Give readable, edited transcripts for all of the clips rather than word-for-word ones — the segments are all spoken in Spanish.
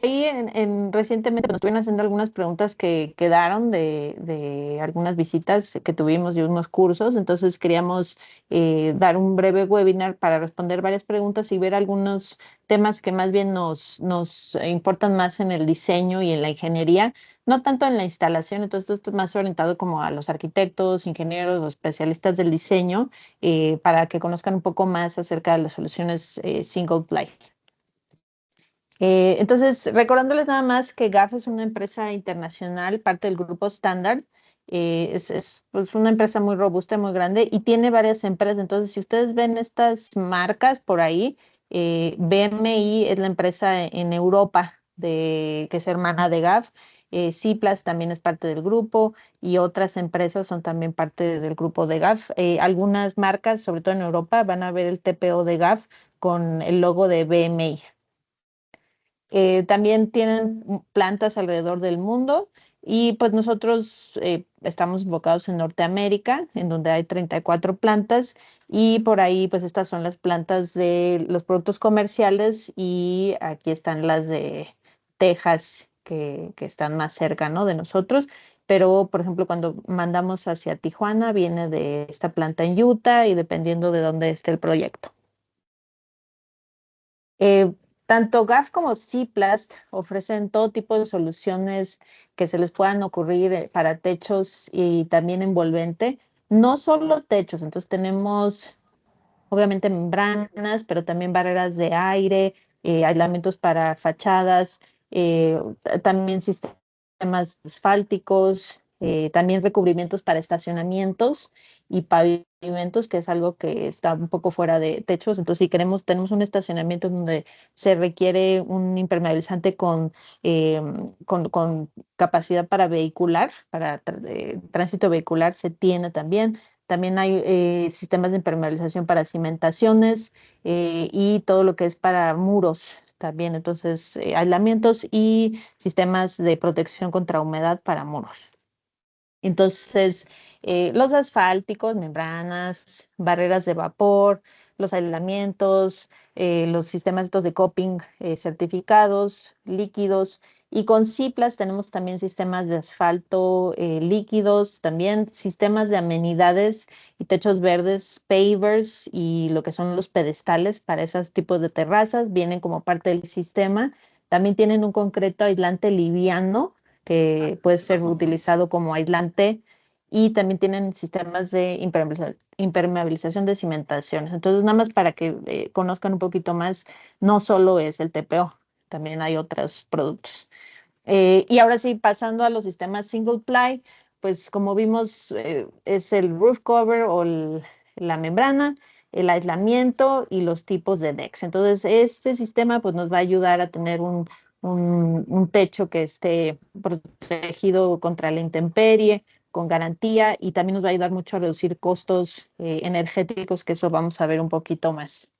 ahí recientemente nos estuvieron haciendo algunas preguntas que quedaron de algunas visitas que tuvimos y unos cursos, entonces queríamos dar un breve webinar para responder varias preguntas y ver algunos temas que más bien nos importan más en el diseño y en la ingeniería, no tanto en la instalación. Entonces esto es más orientado como a los arquitectos, ingenieros o especialistas del diseño, para que conozcan un poco más acerca de las soluciones single ply. Entonces, recordándoles nada más que GAF es una empresa internacional, parte del grupo Standard. Pues, una empresa muy robusta, muy grande y tiene varias empresas. Entonces, si ustedes ven estas marcas por ahí, BMI es la empresa en Europa que es hermana de GAF. Ciplas también es parte del grupo y otras empresas son también parte del grupo de GAF. Algunas marcas, sobre todo en Europa, van a ver el TPO de GAF con el logo de BMI. También tienen plantas alrededor del mundo y pues nosotros estamos enfocados en Norteamérica, en donde hay 34 plantas y por ahí pues estas son las plantas de los productos comerciales y aquí están las de Texas que están más cerca, ¿no?, de nosotros. Pero, por ejemplo, cuando mandamos hacia Tijuana, viene de esta planta en Utah y dependiendo de dónde esté el proyecto. Eh, Tanto GAF como Cplast ofrecen todo tipo de soluciones que se les puedan ocurrir para techos y también envolvente. No solo techos, entonces tenemos obviamente membranas, pero también barreras de aire, aislamientos para fachadas, también sistemas asfálticos, también recubrimientos para estacionamientos y pavimentos, que es algo que está un poco fuera de techos. Entonces, si tenemos un estacionamiento donde se requiere un impermeabilizante con capacidad para vehicular, para tránsito vehicular, se tiene también. También hay sistemas de impermeabilización para cimentaciones y todo lo que es para muros también. Entonces, aislamientos y sistemas de protección contra humedad para muros. Entonces, los asfálticos, membranas, barreras de vapor, los aislamientos, los sistemas estos de coping certificados, líquidos. Y con Ciplas tenemos también sistemas de asfalto líquidos, también sistemas de amenidades y techos verdes, pavers y lo que son los pedestales para esos tipos de terrazas, vienen como parte del sistema. También tienen un concreto aislante liviano que puede ser utilizado como aislante y también tienen sistemas de impermeabilización de cimentaciones. Entonces, nada más para que conozcan un poquito más, no solo es el TPO, también hay otros productos. Y ahora sí, pasando a los sistemas single ply, pues como vimos, es el roof cover o la membrana, el aislamiento y los tipos de decks. Entonces, este sistema pues nos va a ayudar a tener un techo que esté protegido contra la intemperie, con garantía, y también nos va a ayudar mucho a reducir costos energéticos, que eso vamos a ver un poquito más.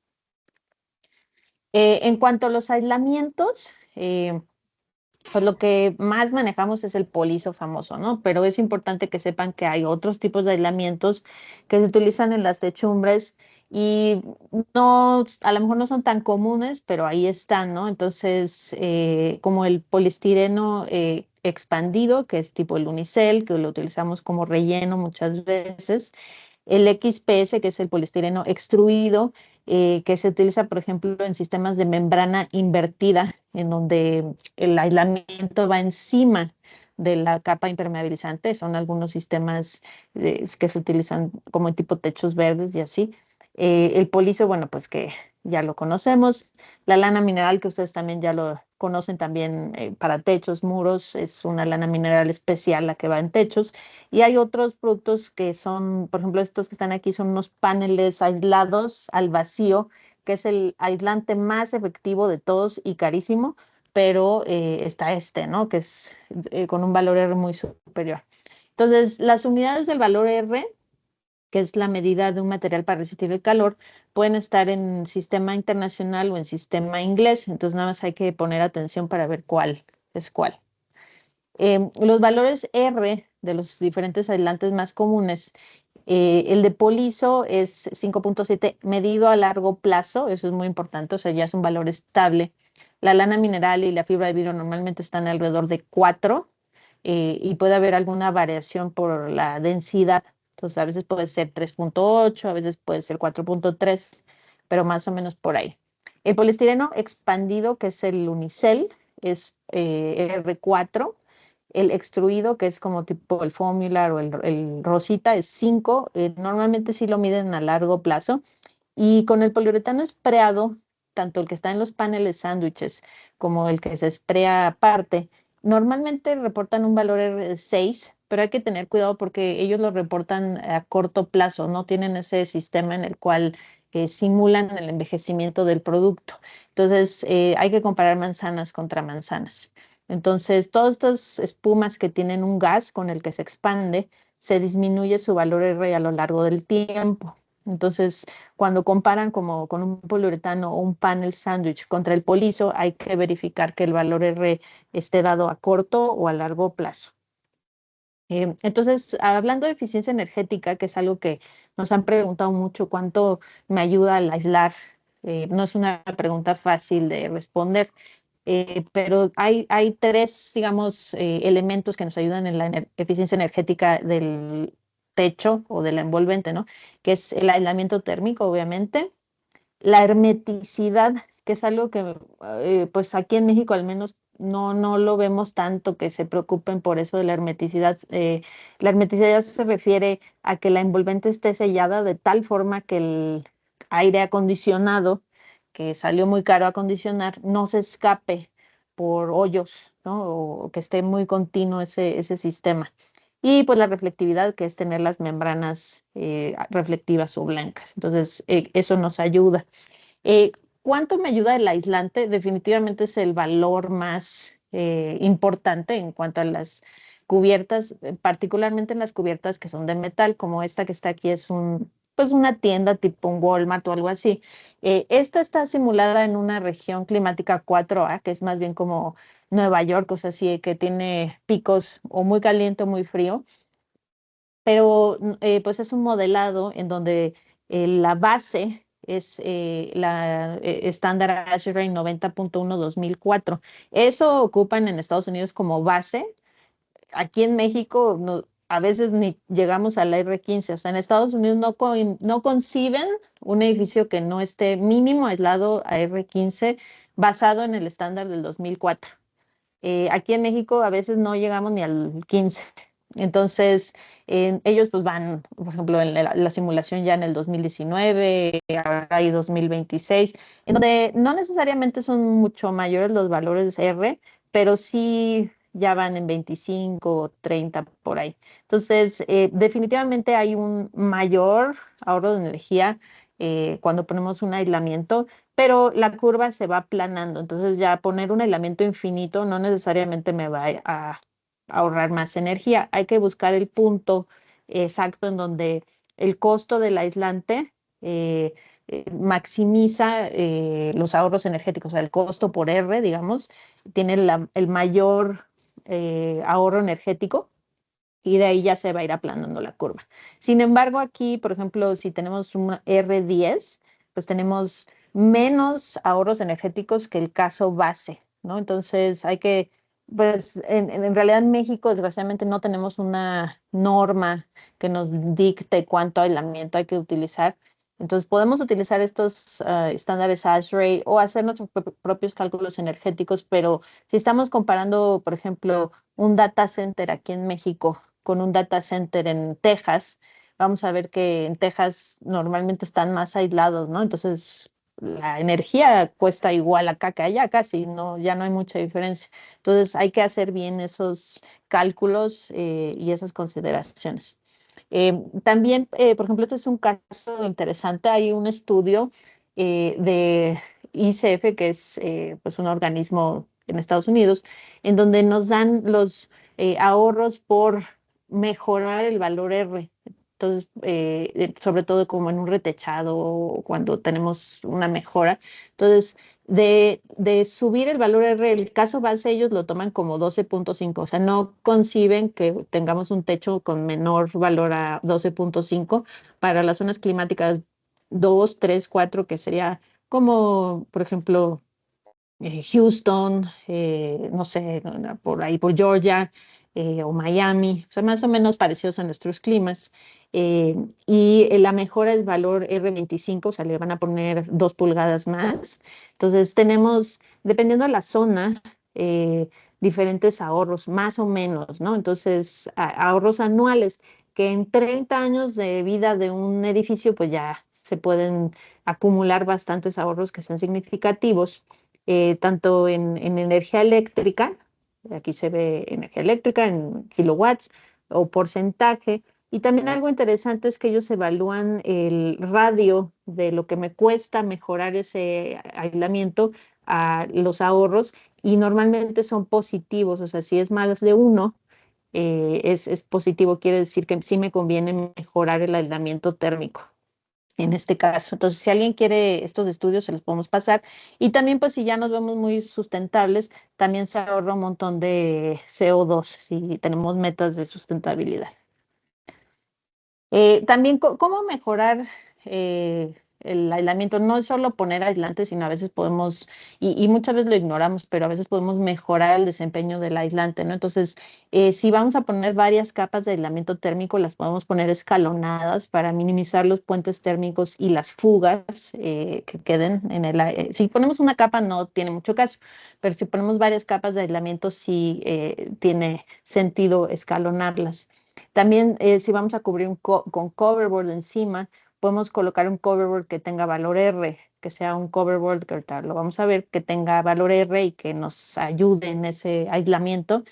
En cuanto a los aislamientos, pues lo que más manejamos es el polizo famoso, ¿no? Pero es importante que sepan que hay otros tipos de aislamientos que se utilizan en las techumbres y no, a lo mejor no son tan comunes, pero ahí están, ¿no? Entonces, como el poliestireno expandido, que es tipo el unicel, que lo utilizamos como relleno muchas veces, el XPS, que es el poliestireno extruido, que se utiliza, por ejemplo, en sistemas de membrana invertida, en donde el aislamiento va encima de la capa impermeabilizante. Son algunos sistemas que se utilizan como tipo techos verdes y así. El polizo, bueno, pues que ya lo conocemos. La lana mineral, que ustedes también ya lo conocen también para techos, muros, es una lana mineral especial la que va en techos. Y hay otros productos que son, por ejemplo, estos que están aquí son unos paneles aislados al vacío, que es el aislante más efectivo de todos y carísimo, pero está ¿no? Que es con un valor R muy superior. Entonces, las unidades del valor R, que es la medida de un material para resistir el calor, pueden estar en sistema internacional o en sistema inglés. Entonces, nada más hay que poner atención para ver cuál es cuál. Los valores R de los diferentes aislantes más comunes, el de polizo es 5.7 medido a largo plazo, eso es muy importante, o sea, ya es un valor estable. La lana mineral y la fibra de vidrio normalmente están alrededor de 4 y puede haber alguna variación por la densidad. Entonces, a veces puede ser 3.8, a veces puede ser 4.3, pero más o menos por ahí. El poliestireno expandido, que es el unicel, es R4. El extruido, que es como tipo el Formular o el Rosita, es 5. Normalmente sí lo miden a largo plazo. Y con el poliuretano espreado, tanto el que está en los paneles sándwiches como el que se esprea aparte, normalmente reportan un valor R6, pero hay que tener cuidado porque ellos lo reportan a corto plazo, no tienen ese sistema en el cual simulan el envejecimiento del producto. Entonces, hay que comparar manzanas contra manzanas. Entonces, todas estas espumas que tienen un gas con el que se expande, se disminuye su valor R a lo largo del tiempo. Entonces, cuando comparan como con un poliuretano o un panel sándwich contra el polizo, hay que verificar que el valor R esté dado a corto o a largo plazo. Entonces, hablando de eficiencia energética, que es algo que nos han preguntado mucho, ¿cuánto me ayuda al aislar? No es una pregunta fácil de responder, pero hay tres, digamos, elementos que nos ayudan en la eficiencia energética del techo o del envolvente, ¿no? Que es el aislamiento térmico, obviamente, la hermeticidad, que es algo que pues aquí en México al menos no lo vemos tanto que se preocupen por eso de la hermeticidad. La hermeticidad se refiere a que la envolvente esté sellada de tal forma que el aire acondicionado, que salió muy caro acondicionar, no se escape por hoyos, ¿no? O que esté muy continuo ese sistema. Y pues la reflectividad, que es tener las membranas reflectivas o blancas. Entonces, eso nos ayuda. Eh, ¿Cuánto me ayuda el aislante? Definitivamente es el valor más importante en cuanto a las cubiertas, particularmente en las cubiertas que son de metal, como esta que está aquí es pues una tienda tipo un Walmart o algo así. Esta está simulada en una región climática 4A, que es más bien como Nueva York, o sea, sí, que tiene picos o muy caliente o muy frío, pero pues es un modelado en donde la base es la estándar ASHRAE 90.1 2004. Eso ocupan en Estados Unidos como base. Aquí en México a veces ni llegamos a la R15. O sea, en Estados Unidos no conciben un edificio que no esté mínimo aislado a R15 basado en el estándar del 2004. Aquí en México a veces no llegamos ni al 15. Entonces, ellos pues van, por ejemplo, en la simulación ya en el 2019, ahora hay 2026, en donde no necesariamente son mucho mayores los valores R, pero sí ya van en 25 o 30 por ahí. Entonces, definitivamente hay un mayor ahorro de energía cuando ponemos un aislamiento, pero la curva se va aplanando. Entonces ya poner un aislamiento infinito no necesariamente me va a ahorrar más energía. Hay que buscar el punto exacto en donde el costo del aislante maximiza los ahorros energéticos. O sea, el costo por R, digamos, tiene el mayor ahorro energético y de ahí ya se va a ir aplanando la curva. Sin embargo, aquí, por ejemplo, si tenemos un R10, pues tenemos menos ahorros energéticos que el caso base, ¿no? Entonces hay que, pues en realidad en México, desgraciadamente, no tenemos una norma que nos dicte cuánto aislamiento hay que utilizar. Entonces podemos utilizar estos estándares ASHRAE o hacer nuestros propios cálculos energéticos, pero si estamos comparando, por ejemplo, un data center aquí en México con un data center en Texas, vamos a ver que en Texas normalmente están más aislados, ¿no? Entonces, la energía cuesta igual acá que allá, casi, no, ya no hay mucha diferencia. Entonces, hay que hacer bien esos cálculos y esas consideraciones. También, por ejemplo, este es un caso interesante. Hay un estudio de ICF, que es pues un organismo en Estados Unidos, en donde nos dan los ahorros por mejorar el valor R. Entonces, sobre todo como en un retechado o cuando tenemos una mejora. Entonces, de subir el valor R, el caso base ellos lo toman como 12.5, o sea, no conciben que tengamos un techo con menor valor a 12.5 para las zonas climáticas 2, 3, 4, que sería como, por ejemplo, Houston, no sé, por ahí por Georgia o Miami, o sea, más o menos parecidos a nuestros climas. Y la mejora es valor R25, o sea, le van a poner 2 pulgadas más. Entonces tenemos, dependiendo de la zona, diferentes ahorros, más o menos, ¿no? Entonces, ahorros anuales que en 30 años de vida de un edificio, pues ya se pueden acumular bastantes ahorros que sean significativos, tanto en energía eléctrica, aquí se ve energía eléctrica en kilowatts o porcentaje, y también algo interesante es que ellos evalúan el radio de lo que me cuesta mejorar ese aislamiento a los ahorros, y normalmente son positivos, o sea, si es más de uno, es positivo, quiere decir que sí me conviene mejorar el aislamiento térmico en este caso. Entonces, si alguien quiere estos estudios, se los podemos pasar. Y también, pues, si ya nos vemos muy sustentables, también se ahorra un montón de CO2 si tenemos metas de sustentabilidad. También, ¿cómo mejorar el aislamiento? No es solo poner aislante, sino a veces podemos, y muchas veces lo ignoramos, pero a veces podemos mejorar el desempeño del aislante, ¿no? Entonces, si vamos a poner varias capas de aislamiento térmico, las podemos poner escalonadas para minimizar los puentes térmicos y las fugas que queden en el aire. Si ponemos una capa, no tiene mucho caso, pero si ponemos varias capas de aislamiento, sí tiene sentido escalonarlas. También, si vamos a cubrir con coverboard encima, podemos colocar un coverboard que tenga valor R, que sea un coverboard, que ahorita lo vamos a ver, que tenga valor R y que nos ayude en ese aislamiento.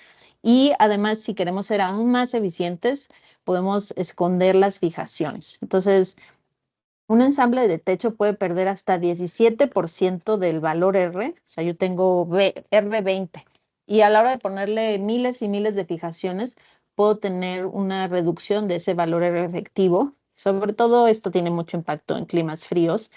Y además, si queremos ser aún más eficientes, podemos esconder las fijaciones. Entonces, un ensamble de techo puede perder hasta 17% del valor R, o sea, yo tengo R20, y a la hora de ponerle miles y miles de fijaciones, puedo tener una reducción de ese valor R efectivo. Sobre todo esto tiene mucho impacto en climas fríos,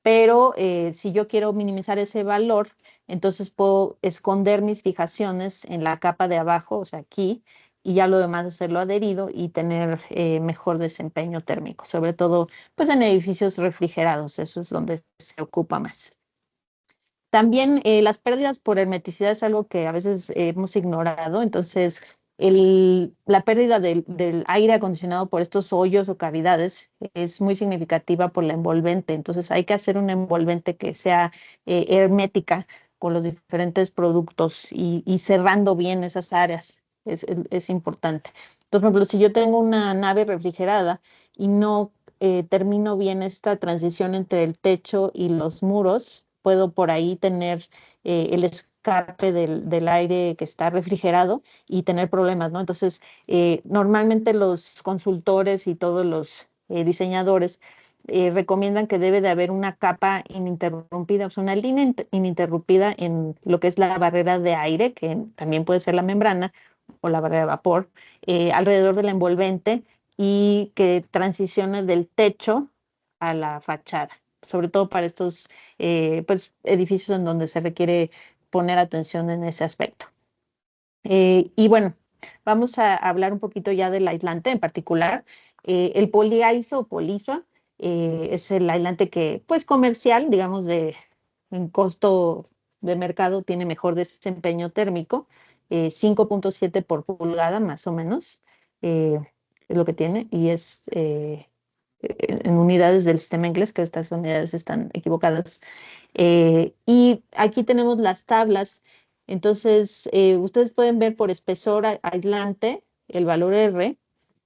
pero si yo quiero minimizar ese valor, entonces puedo esconder mis fijaciones en la capa de abajo, o sea, aquí, y ya lo demás hacerlo adherido y tener mejor desempeño térmico, sobre todo pues en edificios refrigerados, eso es donde se ocupa más. También las pérdidas por hermeticidad es algo que a veces hemos ignorado, entonces la pérdida del aire acondicionado por estos hoyos o cavidades es muy significativa por la envolvente, entonces hay que hacer una envolvente que sea hermética con los diferentes productos y cerrando bien esas áreas, es importante. Entonces, por ejemplo, si yo tengo una nave refrigerada y no termino bien esta transición entre el techo y los muros, puedo por ahí tener el escape del aire que está refrigerado y tener problemas, ¿no? Entonces, normalmente los consultores y todos los diseñadores recomiendan que debe de haber una capa ininterrumpida, o sea, una línea ininterrumpida en lo que es la barrera de aire, que también puede ser la membrana o la barrera de vapor, alrededor del envolvente, y que transicione del techo a la fachada, sobre todo para estos pues, edificios en donde se requiere poner atención en ese aspecto. Y bueno, vamos a hablar un poquito ya del aislante en particular. El poliaiso o poliso es el aislante que, pues comercial, digamos, en costo de mercado, tiene mejor desempeño térmico, 5.7 por pulgada más o menos, es lo que tiene, y es en unidades del sistema inglés, que estas unidades están equivocadas. Y aquí tenemos las tablas. Entonces, ustedes pueden ver por espesor aislante el valor R.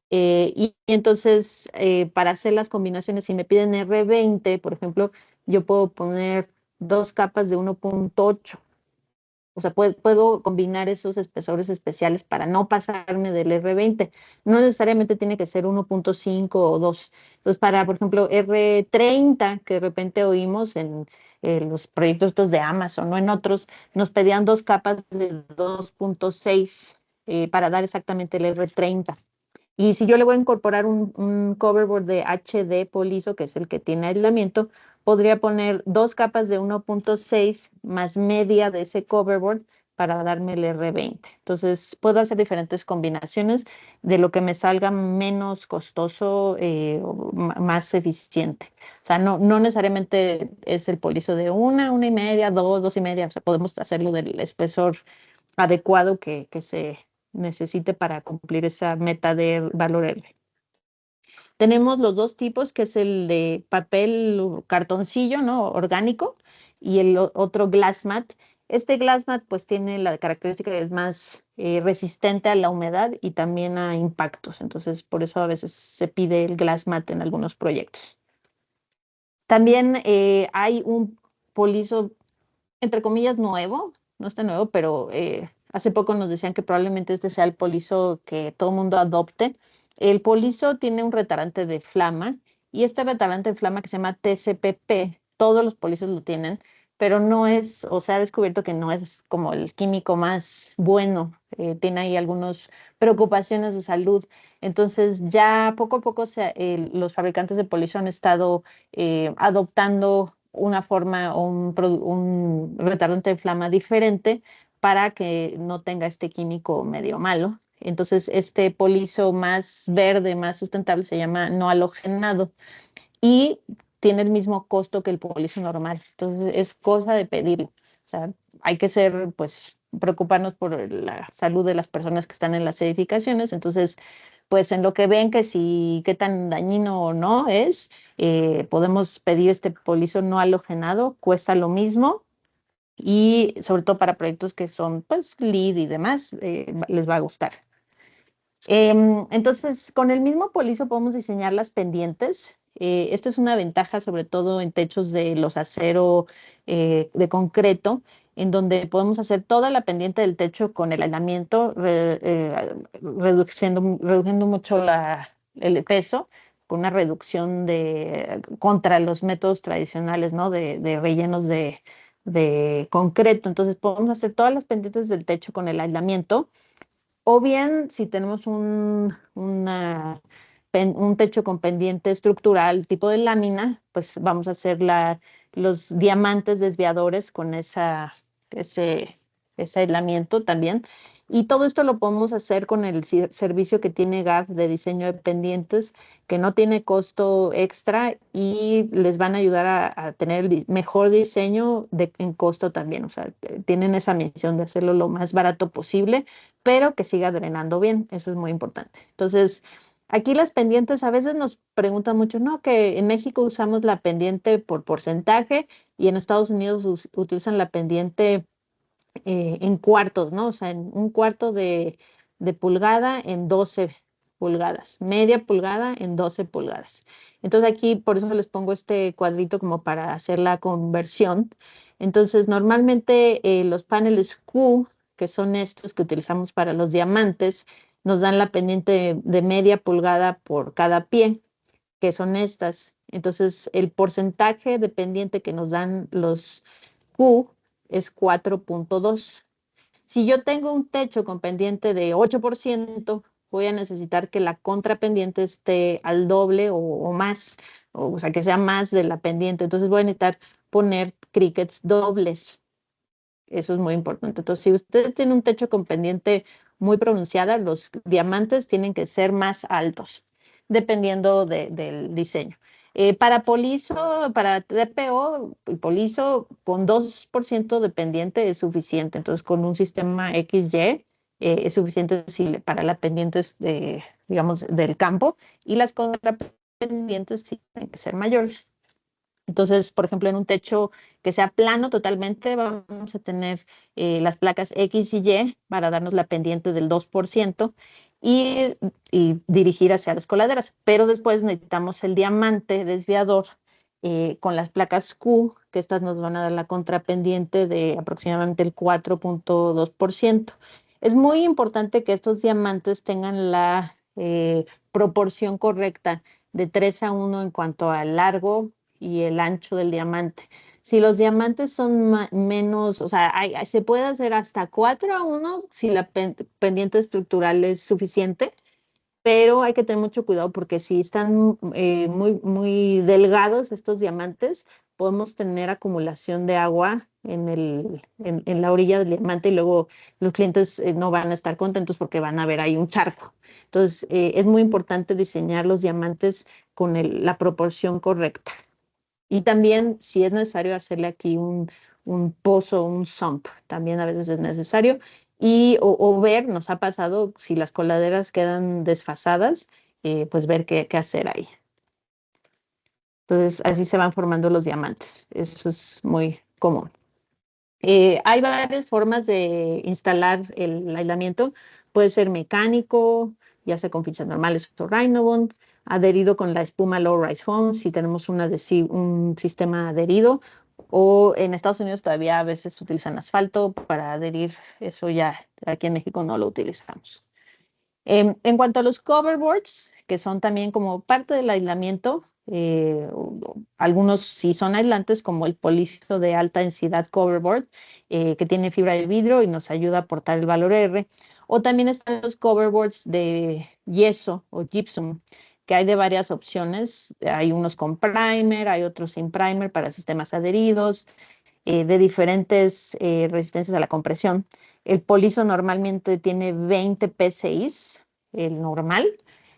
Y entonces, para hacer las combinaciones, si me piden R20, por ejemplo, yo puedo poner 2 capas de 1.8. O sea, puedo combinar esos espesores especiales para no pasarme del R20. No necesariamente tiene que ser 1.5 o 2. Entonces, para, por ejemplo, R30, que de repente oímos en los proyectos estos de Amazon, no en otros, nos pedían 2 capas de 2.6 para dar exactamente el R30. Y si yo le voy a incorporar un coverboard de HD poliso, que es el que tiene aislamiento, podría poner 2 capas de 1.6 más media de ese coverboard para darme el R20. Entonces, puedo hacer diferentes combinaciones de lo que me salga menos costoso o más eficiente. O sea, no necesariamente es el polizo de una y media, dos y media. O sea, podemos hacerlo del espesor adecuado que se necesite para cumplir esa meta de valor R. Tenemos los dos tipos, que es el de papel cartoncillo, ¿no? Orgánico, y el otro glass mat. Este glass mat pues tiene la característica que es más resistente a la humedad y también a impactos. Entonces, por eso a veces se pide el glass mat en algunos proyectos. También hay un polizo, entre comillas, nuevo, no está nuevo, pero hace poco nos decían que probablemente este sea el polizo que todo el mundo adopte. El polizo tiene un retardante de flama y este retardante de flama que se llama TCPP, todos los polizos lo tienen, pero no es, o se ha descubierto que no es como el químico más bueno, tiene ahí algunas preocupaciones de salud. Entonces ya poco a poco los fabricantes de polizo han estado adoptando una forma o un retardante de flama diferente para que no tenga este químico medio malo. Entonces, este polizo más verde, más sustentable, se llama no halogenado y tiene el mismo costo que el polizo normal. Entonces, es cosa de pedirlo. O sea, hay que ser, pues, preocuparnos por la salud de las personas que están en las edificaciones. Entonces, pues en lo que ven que si qué tan dañino o no es, podemos pedir este polizo no halogenado, cuesta lo mismo y sobre todo para proyectos que son pues LEED y demás, les va a gustar. Entonces, con el mismo polizo podemos diseñar las pendientes. Esto es una ventaja, sobre todo en techos de los acero de concreto, en donde podemos hacer toda la pendiente del techo con el aislamiento, reduciendo mucho el peso, con una reducción contra los métodos tradicionales, ¿no? De rellenos de concreto. Entonces, podemos hacer todas las pendientes del techo con el aislamiento o bien, si tenemos un techo con pendiente estructural tipo de lámina, pues vamos a hacer los diamantes desviadores con ese, ese aislamiento también. Y todo esto lo podemos hacer con el servicio que tiene GAF de diseño de pendientes, que no tiene costo extra y les van a ayudar a tener el mejor diseño en costo también. O sea, tienen esa misión de hacerlo lo más barato posible pero que siga drenando bien. Eso es muy importante. Entonces, aquí las pendientes a veces nos preguntan mucho, ¿no? Que en México usamos la pendiente por porcentaje y en Estados Unidos utilizan la pendiente en cuartos, ¿no? O sea, en un cuarto de pulgada en 12 pulgadas, media pulgada en 12 pulgadas. Entonces aquí por eso les pongo este cuadrito como para hacer la conversión. Entonces normalmente los paneles Q, que son estos que utilizamos para los diamantes, nos dan la pendiente de media pulgada por cada pie, que son estas. Entonces el porcentaje de pendiente que nos dan los Q es 4.2. Si yo tengo un techo con pendiente de 8%, voy a necesitar que la contrapendiente esté al doble o más, o sea, que sea más de la pendiente. Entonces voy a necesitar poner crickets dobles. Eso es muy importante. Entonces, si ustedes tienen un techo con pendiente muy pronunciada, los diamantes tienen que ser más altos, dependiendo del diseño. Para polizo, para TPO y polizo, con 2% de pendiente es suficiente. Entonces, con un sistema XY es suficiente para las pendientes digamos, del campo y las contrapendientes sí tienen que ser mayores. Entonces, por ejemplo, en un techo que sea plano totalmente, vamos a tener las placas X y Y para darnos la pendiente del 2% y dirigir hacia las coladeras. Pero después necesitamos el diamante desviador con las placas Q, que estas nos van a dar la contrapendiente de aproximadamente el 4.2%. Es muy importante que estos diamantes tengan la proporción correcta de 3:1 en cuanto al largo y el ancho del diamante. Si los diamantes son menos, o sea, se puede hacer hasta 4:1 si la pendiente estructural es suficiente, pero hay que tener mucho cuidado porque si están muy delgados estos diamantes, podemos tener acumulación de agua en la orilla del diamante y luego los clientes no van a estar contentos porque van a ver ahí un charco. Entonces, es muy importante diseñar los diamantes con la proporción correcta. Y también, si es necesario, hacerle aquí un pozo, un sump, también a veces es necesario. O ver, nos ha pasado, si las coladeras quedan desfasadas, pues ver qué hacer ahí. Entonces, así se van formando los diamantes. Eso es muy común. Hay varias formas de instalar el aislamiento. Puede ser mecánico, ya sea con fichas normales o Rhinobond, adherido con la espuma Low Rise Foam, si tenemos un sistema adherido. O en Estados Unidos todavía a veces utilizan asfalto para adherir. Eso ya aquí en México no lo utilizamos. En cuanto a los coverboards, que son también como parte del aislamiento, algunos sí son aislantes, como el polizo de alta densidad coverboard, que tiene fibra de vidrio y nos ayuda a aportar el valor R. O también están los coverboards de yeso o gypsum, que hay de varias opciones. Hay unos con primer, hay otros sin primer para sistemas adheridos, de diferentes resistencias a la compresión. El polizo normalmente tiene 20 PSI, el normal.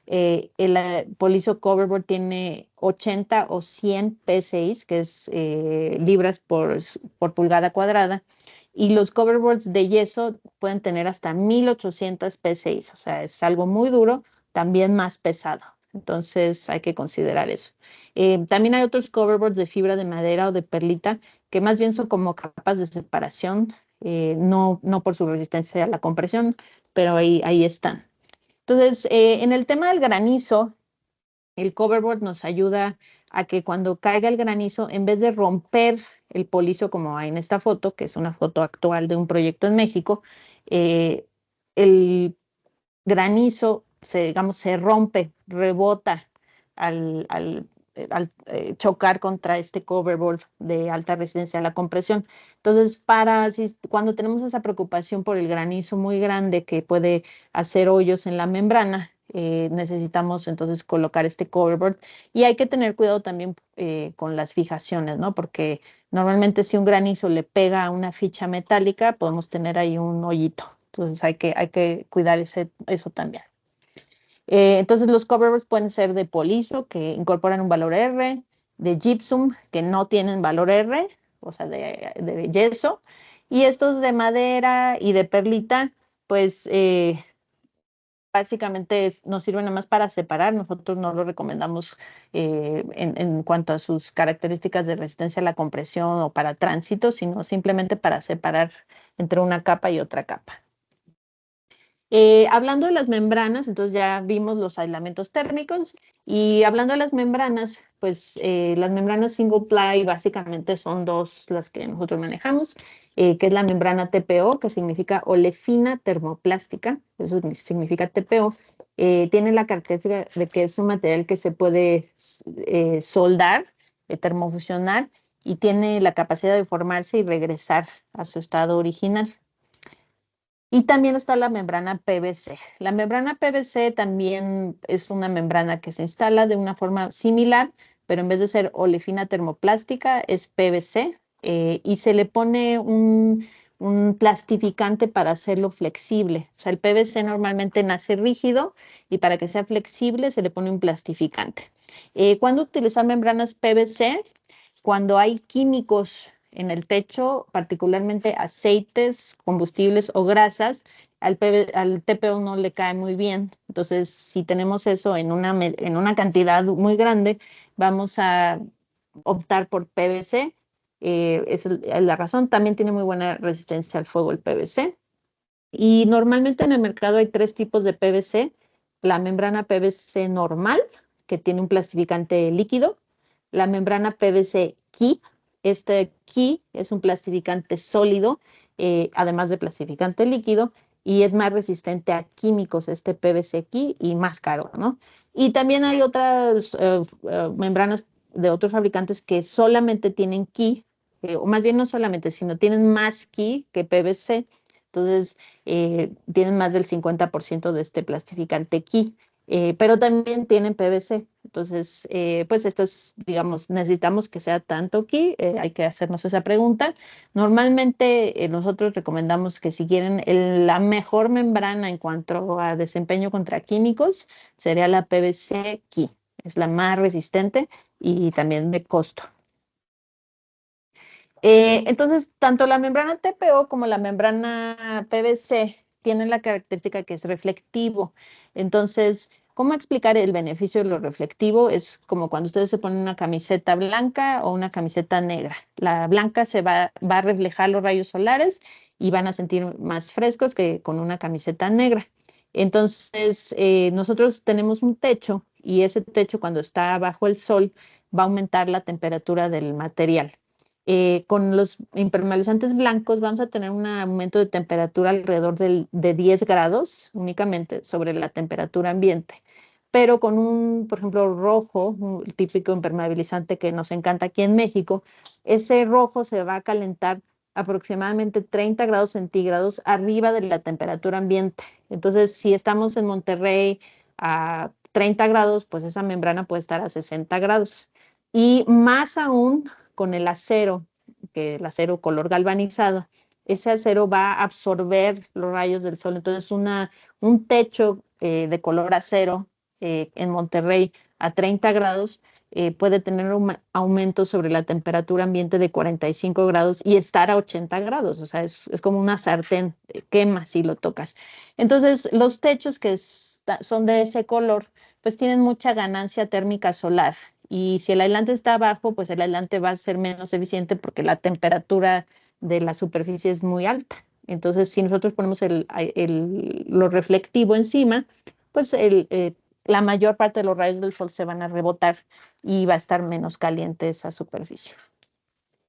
El polizo coverboard tiene 80 o 100 PSI, que es libras por pulgada cuadrada. Y los coverboards de yeso pueden tener hasta 1800 PSI, o sea, es algo muy duro, también más pesado. Entonces hay que considerar eso. También hay otros coverboards de fibra de madera o de perlita que más bien son como capas de separación, no por su resistencia a la compresión, pero ahí están. Entonces, en el tema del granizo, el coverboard nos ayuda a que cuando caiga el granizo, en vez de romper el polizo como hay en esta foto, que es una foto actual de un proyecto en México, el granizo digamos, se rompe, rebota al chocar contra este coverboard de alta resistencia a la compresión. Entonces, cuando tenemos esa preocupación por el granizo muy grande que puede hacer hoyos en la membrana, necesitamos entonces colocar este coverboard y hay que tener cuidado también con las fijaciones, ¿no? Porque normalmente si un granizo le pega a una ficha metálica, podemos tener ahí un hoyito. Entonces hay que cuidar eso también. Entonces los coverboards pueden ser de polizo, que incorporan un valor R, de gypsum, que no tienen valor R, o sea, de yeso, y estos de madera y de perlita, pues básicamente nos sirven nada más para separar. Nosotros no lo recomendamos en cuanto a sus características de resistencia a la compresión o para tránsito, sino simplemente para separar entre una capa y otra capa. Hablando de las membranas, entonces ya vimos los aislamientos térmicos y hablando de las membranas, pues las membranas single ply básicamente son dos las que nosotros manejamos, que es la membrana TPO, que significa olefina termoplástica, eso significa TPO. Tiene la característica de que es un material que se puede soldar, termofusionar y tiene la capacidad de formarse y regresar a su estado original. Y también está la membrana PVC. La membrana PVC también es una membrana que se instala de una forma similar, pero en vez de ser olefina termoplástica es PVC y se le pone un plastificante para hacerlo flexible. O sea, el PVC normalmente nace rígido y para que sea flexible se le pone un plastificante. ¿Cuándo utilizar membranas PVC? Cuando hay químicos en el techo, particularmente aceites, combustibles o grasas, al TPO no le cae muy bien. Entonces, si tenemos eso en una cantidad muy grande, vamos a optar por PVC. Es la razón. También tiene muy buena resistencia al fuego el PVC. Y normalmente en el mercado hay tres tipos de PVC. La membrana PVC normal, que tiene un plastificante líquido. La membrana PVC Key. Este Key es un plastificante sólido, además de plastificante líquido, y es más resistente a químicos este PVC Key y más caro, ¿no? Y también hay otras membranas de otros fabricantes que solamente tienen Key, o más bien no solamente, sino tienen más Key que PVC. Entonces, tienen más del 50% de este plastificante Key. pero también tienen PVC. Entonces, pues estas, digamos, necesitamos que sea tanto aquí, hay que hacernos esa pregunta. Normalmente nosotros recomendamos que si quieren la mejor membrana en cuanto a desempeño contra químicos, sería la PVC Key. Es la más resistente y también de costo. Entonces, tanto la membrana TPO como la membrana PVC tienen la característica que es reflectivo. Entonces, ¿cómo explicar el beneficio de lo reflectivo? Es como cuando ustedes se ponen una camiseta blanca o una camiseta negra. La blanca va a reflejar los rayos solares y van a sentir más frescos que con una camiseta negra. Entonces, nosotros tenemos un techo y ese techo cuando está bajo el sol va a aumentar la temperatura del material. Con los impermeabilizantes blancos vamos a tener un aumento de temperatura alrededor de 10 grados únicamente sobre la temperatura ambiente. Pero con por ejemplo, rojo, un típico impermeabilizante que nos encanta aquí en México, ese rojo se va a calentar aproximadamente 30 grados centígrados arriba de la temperatura ambiente. Entonces, si estamos en Monterrey a 30 grados, pues esa membrana puede estar a 60 grados. Y más aún con el acero, que el acero color galvanizado, ese acero va a absorber los rayos del sol. Entonces, un techo de color acero en Monterrey a 30 grados puede tener un aumento sobre la temperatura ambiente de 45 grados y estar a 80 grados. O sea, es como una sartén, quema si lo tocas. Entonces, los techos que son de ese color, pues tienen mucha ganancia térmica solar. Y si el aislante está bajo, pues el aislante va a ser menos eficiente porque la temperatura de la superficie es muy alta. Entonces, si nosotros ponemos lo reflectivo encima, pues la mayor parte de los rayos del sol se van a rebotar y va a estar menos caliente esa superficie.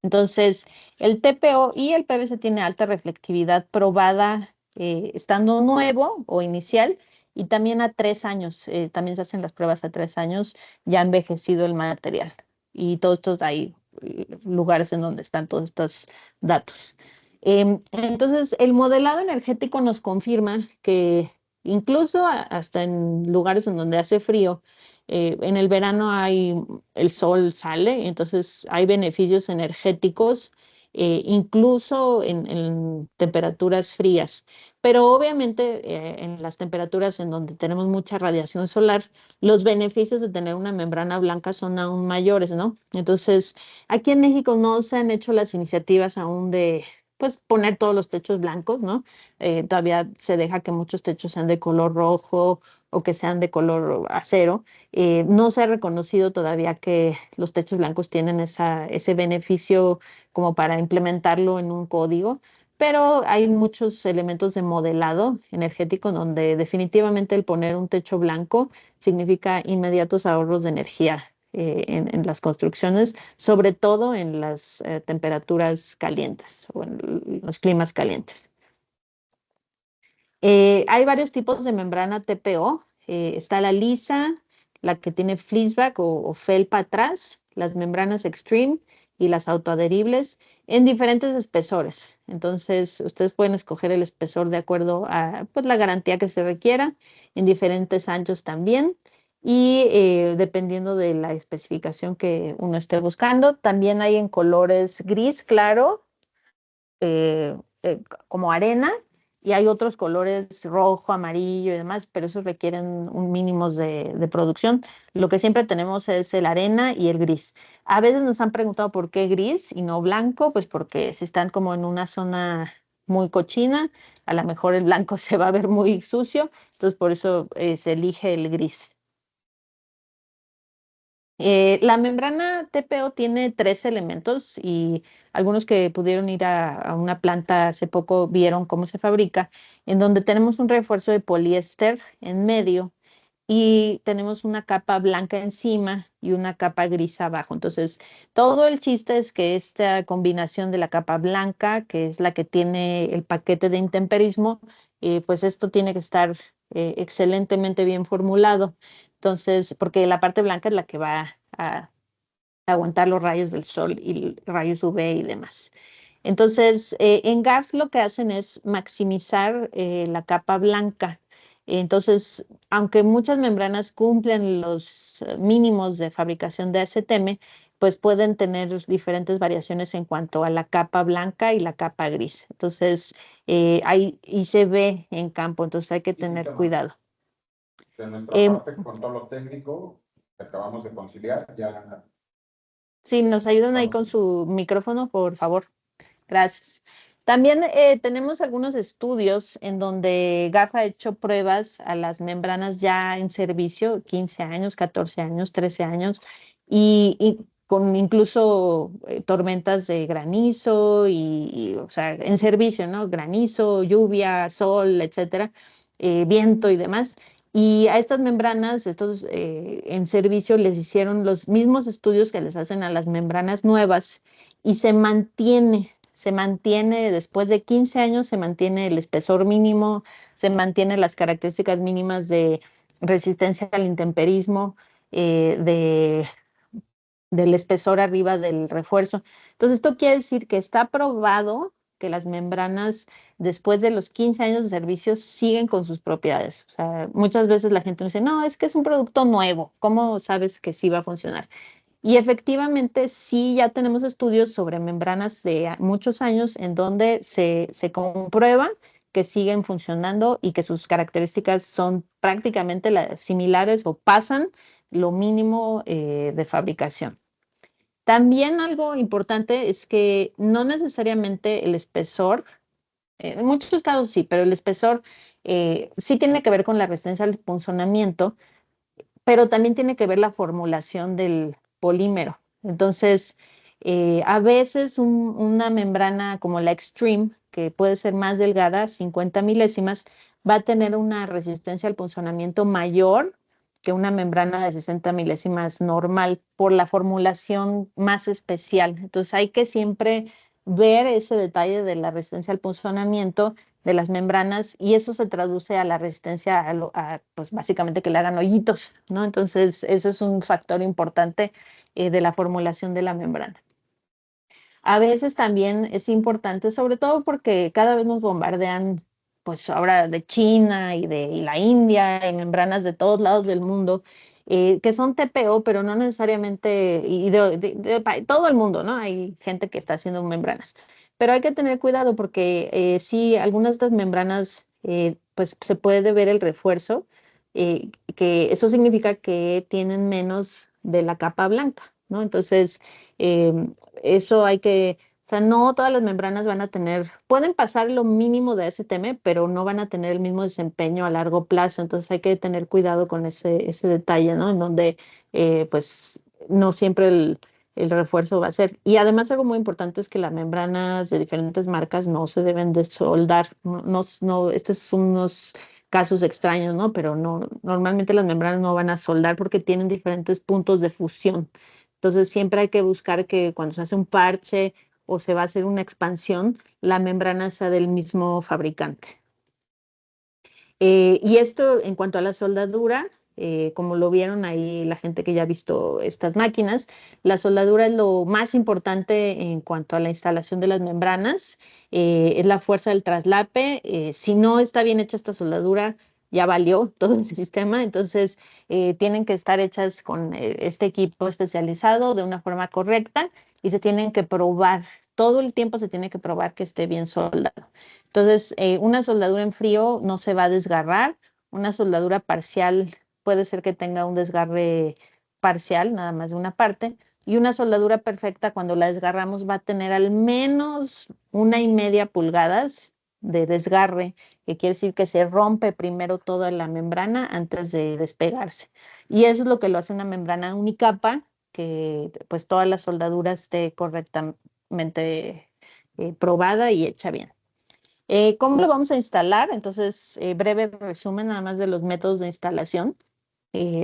Entonces, el TPO y el PVC tiene alta reflectividad probada estando nuevo o inicial y también a 3 años. También se hacen las pruebas a 3 años, ya envejecido el material. Y todos estos hay lugares en donde están todos estos datos. Entonces, el modelado energético nos confirma que incluso hasta en lugares en donde hace frío, en el verano el sol sale, entonces hay beneficios energéticos, incluso en temperaturas frías. Pero obviamente en las temperaturas en donde tenemos mucha radiación solar, los beneficios de tener una membrana blanca son aún mayores, ¿no? Entonces, aquí en México no se han hecho las iniciativas aún de pues poner todos los techos blancos, ¿no? Todavía se deja que muchos techos sean de color rojo o que sean de color acero. No se ha reconocido todavía que los techos blancos tienen ese beneficio como para implementarlo en un código, pero hay muchos elementos de modelado energético donde definitivamente el poner un techo blanco significa inmediatos ahorros de energía en las construcciones, sobre todo en las temperaturas calientes o en los climas calientes. Hay varios tipos de membrana TPO. Está la lisa, la que tiene fleeceback o felpa atrás, las membranas extreme y las autoadheribles en diferentes espesores. Entonces, ustedes pueden escoger el espesor de acuerdo a pues, la garantía que se requiera, en diferentes anchos también. Y dependiendo de la especificación que uno esté buscando, también hay en colores gris claro, como arena, y hay otros colores rojo, amarillo y demás, pero esos requieren un mínimos de producción. Lo que siempre tenemos es el arena y el gris. A veces nos han preguntado por qué gris y no blanco, pues porque si están como en una zona muy cochina, a lo mejor el blanco se va a ver muy sucio, entonces por eso se elige el gris. La membrana TPO tiene 3 elementos y algunos que pudieron ir a una planta hace poco vieron cómo se fabrica, en donde tenemos un refuerzo de poliéster en medio y tenemos una capa blanca encima y una capa gris abajo. Entonces, todo el chiste es que esta combinación de la capa blanca, que es la que tiene el paquete de intemperismo, pues esto tiene que estar excelentemente bien formulado. Entonces, porque la parte blanca es la que va a aguantar los rayos del sol y rayos UV y demás. Entonces, en GAF lo que hacen es maximizar la capa blanca. Entonces, aunque muchas membranas cumplen los mínimos de fabricación de ASTM, pues pueden tener diferentes variaciones en cuanto a la capa blanca y la capa gris. Entonces, y se ve en campo, entonces hay que Sí, tener Tema. cuidado. De nuestra Em, parte, con todo lo técnico que acabamos de conciliar, ya Sí, nos ayudan ahí estamos con bien. su micrófono, por favor. Gracias. También tenemos algunos estudios en donde GAF ha hecho pruebas a las membranas ya en servicio, 15 años, 14 años, 13 años, y con incluso tormentas de granizo o sea, en servicio, ¿no? Granizo, lluvia, sol, etcétera, viento y demás. Y a estas membranas, estos en servicio, les hicieron los mismos estudios que les hacen a las membranas nuevas y se mantiene después de 15 años, se mantiene el espesor mínimo, se mantienen las características mínimas de resistencia al intemperismo, del espesor arriba del refuerzo. Entonces, esto quiere decir que está probado que las membranas después de los 15 años de servicio siguen con sus propiedades. O sea, muchas veces la gente dice, no, es que es un producto nuevo, ¿cómo sabes que sí va a funcionar? Y efectivamente, sí, ya tenemos estudios sobre membranas de muchos años en donde se comprueba que siguen funcionando y que sus características son prácticamente similares o pasan lo mínimo de fabricación. También algo importante es que no necesariamente el espesor, en muchos casos sí, pero el espesor sí tiene que ver con la resistencia al punzonamiento, pero también tiene que ver la formulación del polímero. Entonces, a veces una membrana como la Extreme, que puede ser más delgada, 50 milésimas, va a tener una resistencia al punzonamiento mayor que una membrana de 60 milésimas normal por la formulación más especial. Entonces, hay que siempre ver ese detalle de la resistencia al punzonamiento de las membranas y eso se traduce a la resistencia pues básicamente que le hagan hoyitos, ¿no? Entonces, eso es un factor importante de la formulación de la membrana. A veces también es importante, sobre todo porque cada vez nos bombardean, pues ahora de China y la India, y membranas de todos lados del mundo, que son TPO, pero no necesariamente, y todo el mundo, ¿no? Hay gente que está haciendo membranas. Pero hay que tener cuidado porque sí, algunas de estas membranas, pues se puede ver el refuerzo, que eso significa que tienen menos de la capa blanca, ¿no? Entonces, eso o sea, no todas las membranas van a tener, pueden pasar lo mínimo de STM, pero no van a tener el mismo desempeño a largo plazo. Entonces hay que tener cuidado con ese detalle, ¿no? En donde, pues, no siempre el refuerzo va a ser. Y además algo muy importante es que las membranas de diferentes marcas no se deben de soldar. Estos son unos casos extraños, ¿no? Pero no, normalmente las membranas no van a soldar porque tienen diferentes puntos de fusión. Entonces siempre hay que buscar que cuando se hace un parche o se va a hacer una expansión, la membrana sea del mismo fabricante. Y esto en cuanto a la soldadura, como lo vieron ahí la gente que ya ha visto estas máquinas, la soldadura es lo más importante en cuanto a la instalación de las membranas, es la fuerza del traslape. Si no está bien hecha esta soldadura, ya valió todo el sistema, entonces tienen que estar hechas con este equipo especializado de una forma correcta y se tienen que probar, todo el tiempo se tiene que probar que esté bien soldado. Entonces, una soldadura en frío no se va a desgarrar, una soldadura parcial puede ser que tenga un desgarre parcial, nada más de una parte, y una soldadura perfecta cuando la desgarramos va a tener al menos 1,5 pulgadas de desgarre, que quiere decir que se rompe primero toda la membrana antes de despegarse. Y eso es lo que lo hace una membrana unicapa, que pues toda la soldadura esté correctamente probada y hecha bien. ¿Cómo lo vamos a instalar? Entonces, breve resumen nada más de los métodos de instalación.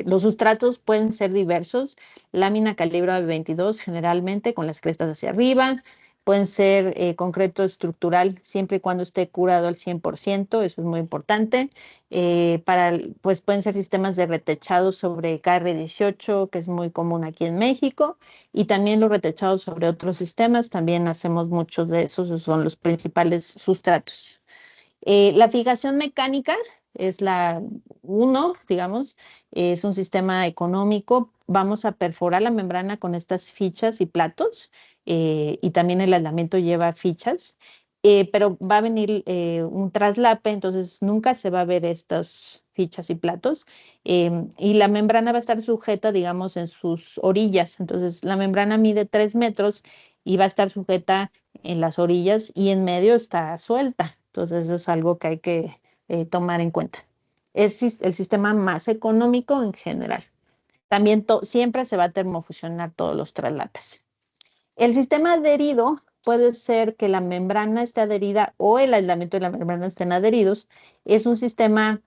Los sustratos pueden ser diversos, lámina calibra 22 generalmente con las crestas hacia arriba, pueden ser concreto estructural siempre y cuando esté curado al 100%, eso es muy importante. Pues pueden ser sistemas de retechado sobre KR18, que es muy común aquí en México, y también los retechados sobre otros sistemas, también hacemos muchos de esos son los principales sustratos. La fijación mecánica es la uno, digamos, es un sistema económico. Vamos a perforar la membrana con estas fichas y platos y también el aislamiento lleva fichas, pero va a venir un traslape, entonces nunca se va a ver estas fichas y platos y la membrana va a estar sujeta, digamos, en sus orillas. Entonces la membrana mide 3 metros y va a estar sujeta en las orillas y en medio está suelta. Entonces eso es algo que hay que tomar en cuenta. Es el sistema más económico en general. También siempre se va a termofusionar todos los traslapes. El sistema adherido puede ser que la membrana esté adherida o el aislamiento de la membrana estén adheridos. Es un sistema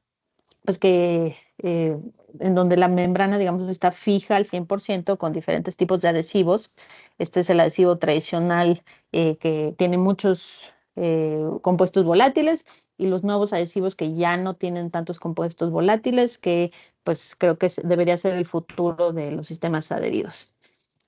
pues que en donde la membrana, digamos, está fija al 100% con diferentes tipos de adhesivos. Este es el adhesivo tradicional que tiene muchos compuestos volátiles y los nuevos adhesivos que ya no tienen tantos compuestos volátiles, que pues creo que debería ser el futuro de los sistemas adheridos.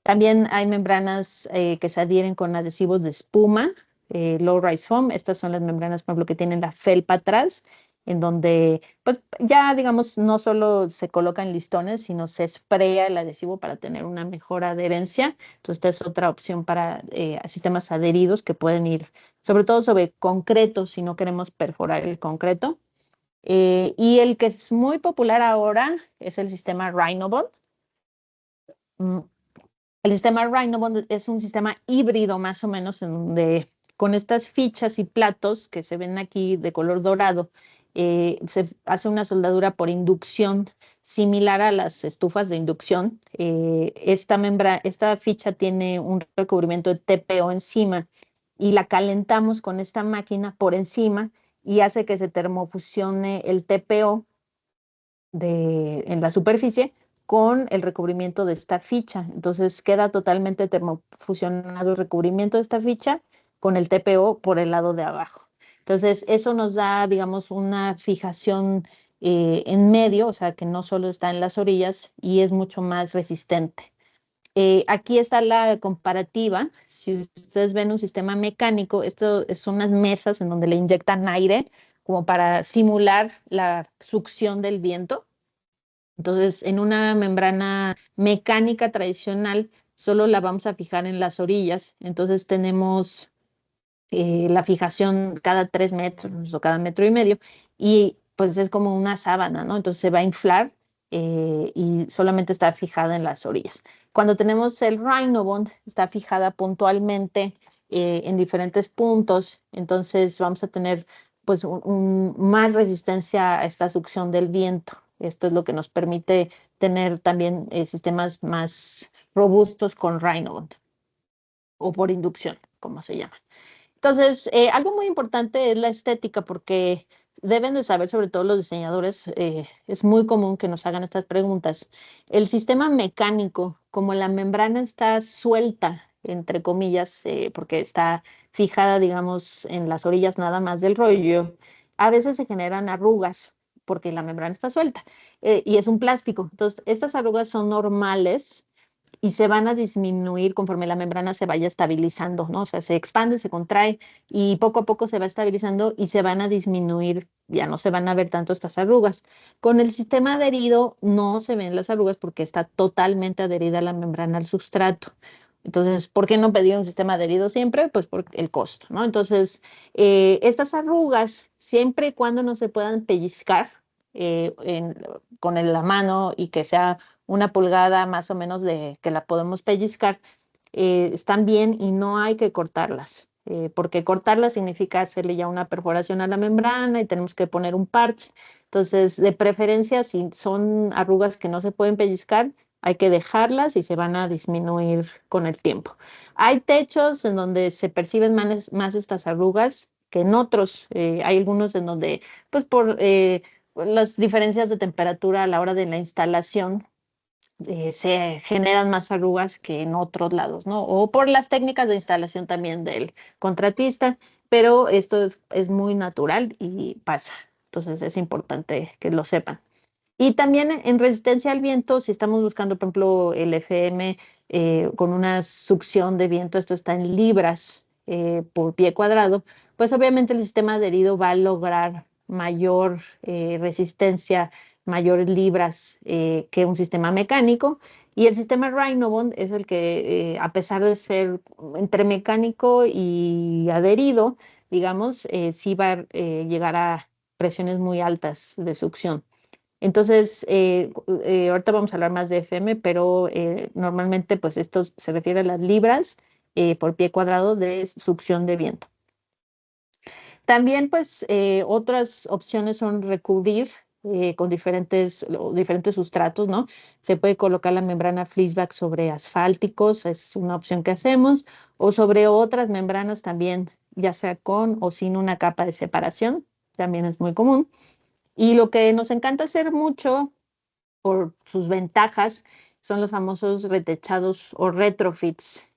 También hay membranas que se adhieren con adhesivos de espuma, low rise foam. Estas son las membranas, por ejemplo, que tienen la felpa atrás, en donde, pues ya digamos, no solo se colocan listones, sino se sprea el adhesivo para tener una mejor adherencia. Entonces, esta es otra opción para sistemas adheridos que pueden ir, sobre todo sobre concreto, si no queremos perforar el concreto. Y el que es muy popular ahora es el sistema Rhinobond. El sistema Rhinobond es un sistema híbrido más o menos en donde con estas fichas y platos que se ven aquí de color dorado, se hace una soldadura por inducción similar a las estufas de inducción. Esta ficha tiene un recubrimiento de TPO encima y la calentamos con esta máquina por encima y hace que se termofusione el TPO en la superficie con el recubrimiento de esta ficha. Entonces queda totalmente termofusionado el recubrimiento de esta ficha con el TPO por el lado de abajo. Entonces eso nos da, digamos, una fijación en medio, o sea, que no solo está en las orillas y es mucho más resistente. Aquí está la comparativa. Si ustedes ven un sistema mecánico, esto son unas mesas en donde le inyectan aire como para simular la succión del viento. Entonces, en una membrana mecánica tradicional, solo la vamos a fijar en las orillas. Entonces, tenemos la fijación cada 3 metros o cada metro y medio y pues es como una sábana, ¿no? Entonces, se va a inflar y solamente está fijada en las orillas. Cuando tenemos el Rhinobond, está fijada puntualmente en diferentes puntos. Entonces, vamos a tener pues más resistencia a esta succión del viento. Esto es lo que nos permite tener también sistemas más robustos con Rhinobond o por inducción, como se llama. Entonces, algo muy importante es la estética, porque deben de saber, sobre todo los diseñadores, es muy común que nos hagan estas preguntas. El sistema mecánico, como la membrana está suelta, entre comillas, porque está fijada, digamos, en las orillas nada más del rollo, a veces se generan arrugas porque la membrana está suelta y es un plástico. Entonces, estas arrugas son normales y se van a disminuir conforme la membrana se vaya estabilizando, ¿no? O sea, se expande, se contrae y poco a poco se va estabilizando y se van a disminuir, ya no se van a ver tanto estas arrugas. Con el sistema adherido no se ven las arrugas porque está totalmente adherida la membrana al sustrato. Entonces, ¿por qué no pedir un sistema adherido siempre? Pues por el costo, ¿no? Entonces, estas arrugas, siempre y cuando no se puedan pellizcar con la mano y que sea 1 pulgada más o menos de que la podemos pellizcar, están bien y no hay que cortarlas, porque cortarlas significa hacerle ya una perforación a la membrana y tenemos que poner un parche. Entonces, de preferencia, si son arrugas que no se pueden pellizcar, hay que dejarlas y se van a disminuir con el tiempo. Hay techos en donde se perciben más estas arrugas que en otros. Hay algunos en donde, pues por las diferencias de temperatura a la hora de la instalación, se generan más arrugas que en otros lados, ¿no? O por las técnicas de instalación también del contratista, pero esto es muy natural y pasa. Entonces es importante que lo sepan. Y también en resistencia al viento, si estamos buscando, por ejemplo, el FM con una succión de viento, esto está en libras por pie cuadrado, pues obviamente el sistema adherido va a lograr mayor resistencia, mayores libras que un sistema mecánico. Y el sistema Rhinobond es el que, a pesar de ser entre mecánico y adherido, digamos, sí va a llegar a presiones muy altas de succión. Entonces, ahorita vamos a hablar más de FM, pero normalmente pues esto se refiere a las libras por pie cuadrado de succión de viento. También pues otras opciones son recubrir con diferentes sustratos, ¿no? Se puede colocar la membrana Fleeceback sobre asfálticos, es una opción que hacemos, o sobre otras membranas también, ya sea con o sin una capa de separación, también es muy común. Y lo que nos encanta hacer mucho por sus ventajas son los famosos retechados o retrofits,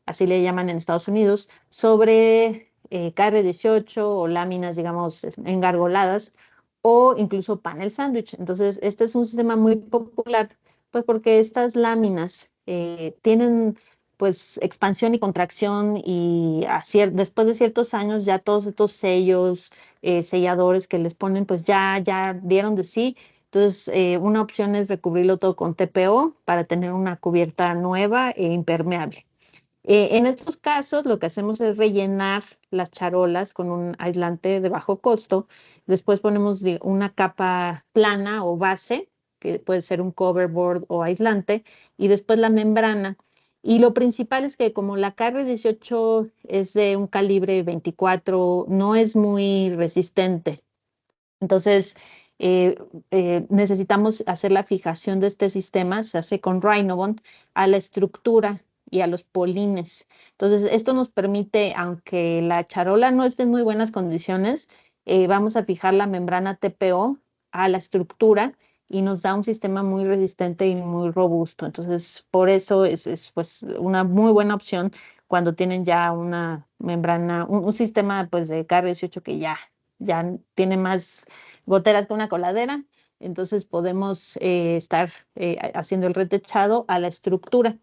así le llaman en Estados Unidos, sobre KR18 o láminas, digamos, engargoladas o incluso panel sándwich. Entonces, este es un sistema muy popular, pues porque estas láminas tienen pues expansión y contracción y después de ciertos años ya todos estos sellos, selladores que les ponen, pues ya dieron de sí. Entonces, una opción es recubrirlo todo con TPO para tener una cubierta nueva e impermeable. En estos casos, lo que hacemos es rellenar las charolas con un aislante de bajo costo. Después ponemos una capa plana o base, que puede ser un coverboard o aislante, y después la membrana. Y lo principal es que como la KR18 es de un calibre 24, no es muy resistente. Entonces, eh, necesitamos hacer la fijación de este sistema, se hace con Rhinobond, a la estructura y a los polines. Entonces, esto nos permite, aunque la charola no esté en muy buenas condiciones, vamos a fijar la membrana TPO a la estructura y nos da un sistema muy resistente y muy robusto. Entonces, por eso es pues, una muy buena opción cuando tienen ya una membrana, un sistema pues, de KR18 que ya tiene más goteras que una coladera, entonces podemos estar haciendo el retechado a la estructura.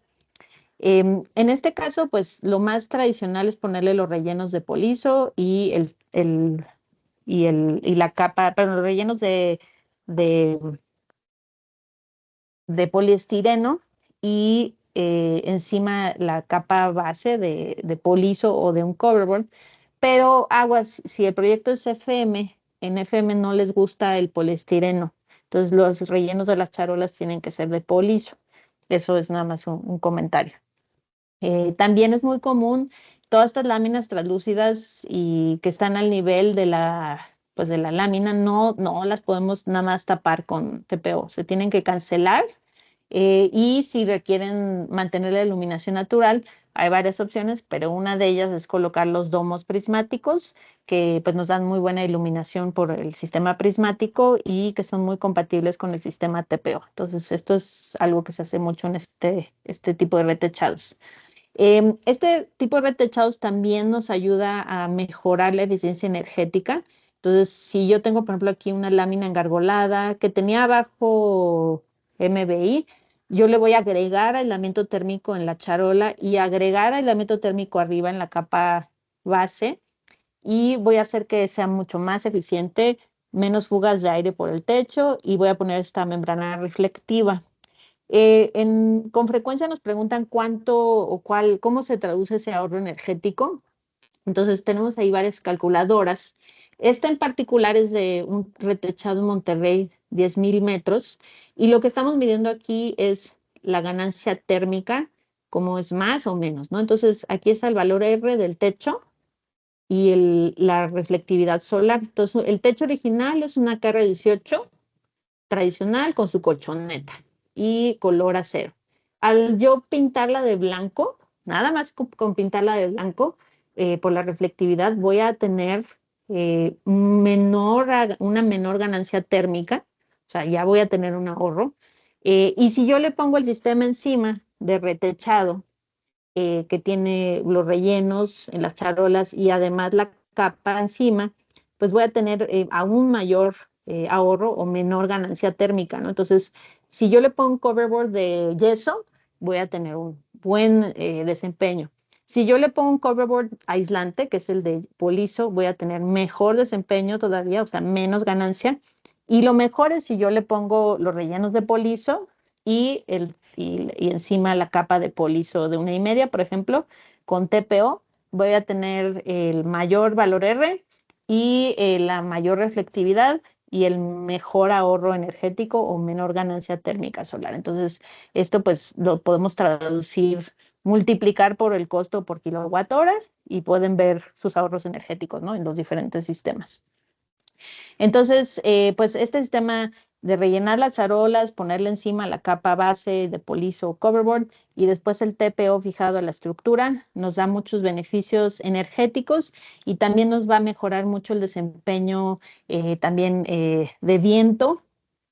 En este caso, pues lo más tradicional es ponerle los rellenos de polizo y la capa, perdón, los rellenos de, de poliestireno y encima la capa base de polizo o de un coverboard. Pero aguas, si el proyecto es FM, en FM no les gusta el poliestireno. Entonces los rellenos de las charolas tienen que ser de polizo. Eso es nada más un comentario. También es muy común todas estas láminas translúcidas y que están al nivel pues de la lámina, no las podemos nada más tapar con TPO. Se tienen que cancelar y si requieren mantener la iluminación natural, hay varias opciones, pero una de ellas es colocar los domos prismáticos, que pues nos dan muy buena iluminación por el sistema prismático y que son muy compatibles con el sistema TPO. Entonces, esto es algo que se hace mucho en este tipo de retechados. Este tipo de retechados también nos ayuda a mejorar la eficiencia energética. Entonces, si yo tengo, por ejemplo, aquí una lámina engargolada que tenía bajo MBI, yo le voy a agregar aislamiento térmico en la charola y agregar aislamiento térmico arriba en la capa base y voy a hacer que sea mucho más eficiente, menos fugas de aire por el techo y voy a poner esta membrana reflectiva. Con frecuencia nos preguntan cuánto o cómo se traduce ese ahorro energético. Entonces tenemos ahí varias calculadoras. Esta en particular es de un retechado en Monterrey, 10,000 metros, y lo que estamos midiendo aquí es la ganancia térmica, como es más o menos, ¿no? Entonces aquí está el valor R del techo y la reflectividad solar. Entonces el techo original es una KR18 tradicional con su colchoneta y color acero. Al yo pintarla de blanco, nada más con pintarla de blanco, por la reflectividad voy a tener una menor ganancia térmica, o sea, ya voy a tener un ahorro. Y si yo le pongo el sistema encima de retechado, que tiene los rellenos en las charolas y además la capa encima, pues voy a tener aún mayor ahorro o menor ganancia térmica, ¿no? Entonces, si yo le pongo un coverboard de yeso, voy a tener un buen desempeño. Si yo le pongo un coverboard aislante, que es el de polizo, voy a tener mejor desempeño todavía, o sea, menos ganancia. Y lo mejor es si yo le pongo los rellenos de polizo y encima la capa de polizo de 1,5, por ejemplo, con TPO, voy a tener el mayor valor R y la mayor reflectividad y el mejor ahorro energético o menor ganancia térmica solar. Entonces, esto pues lo podemos traducir, multiplicar por el costo por kilowatt hora y pueden ver sus ahorros energéticos, ¿no? En los diferentes sistemas. Entonces, pues este sistema de rellenar las arolas, ponerle encima la capa base de polizo o coverboard y después el TPO fijado a la estructura, nos da muchos beneficios energéticos y también nos va a mejorar mucho el desempeño también de viento.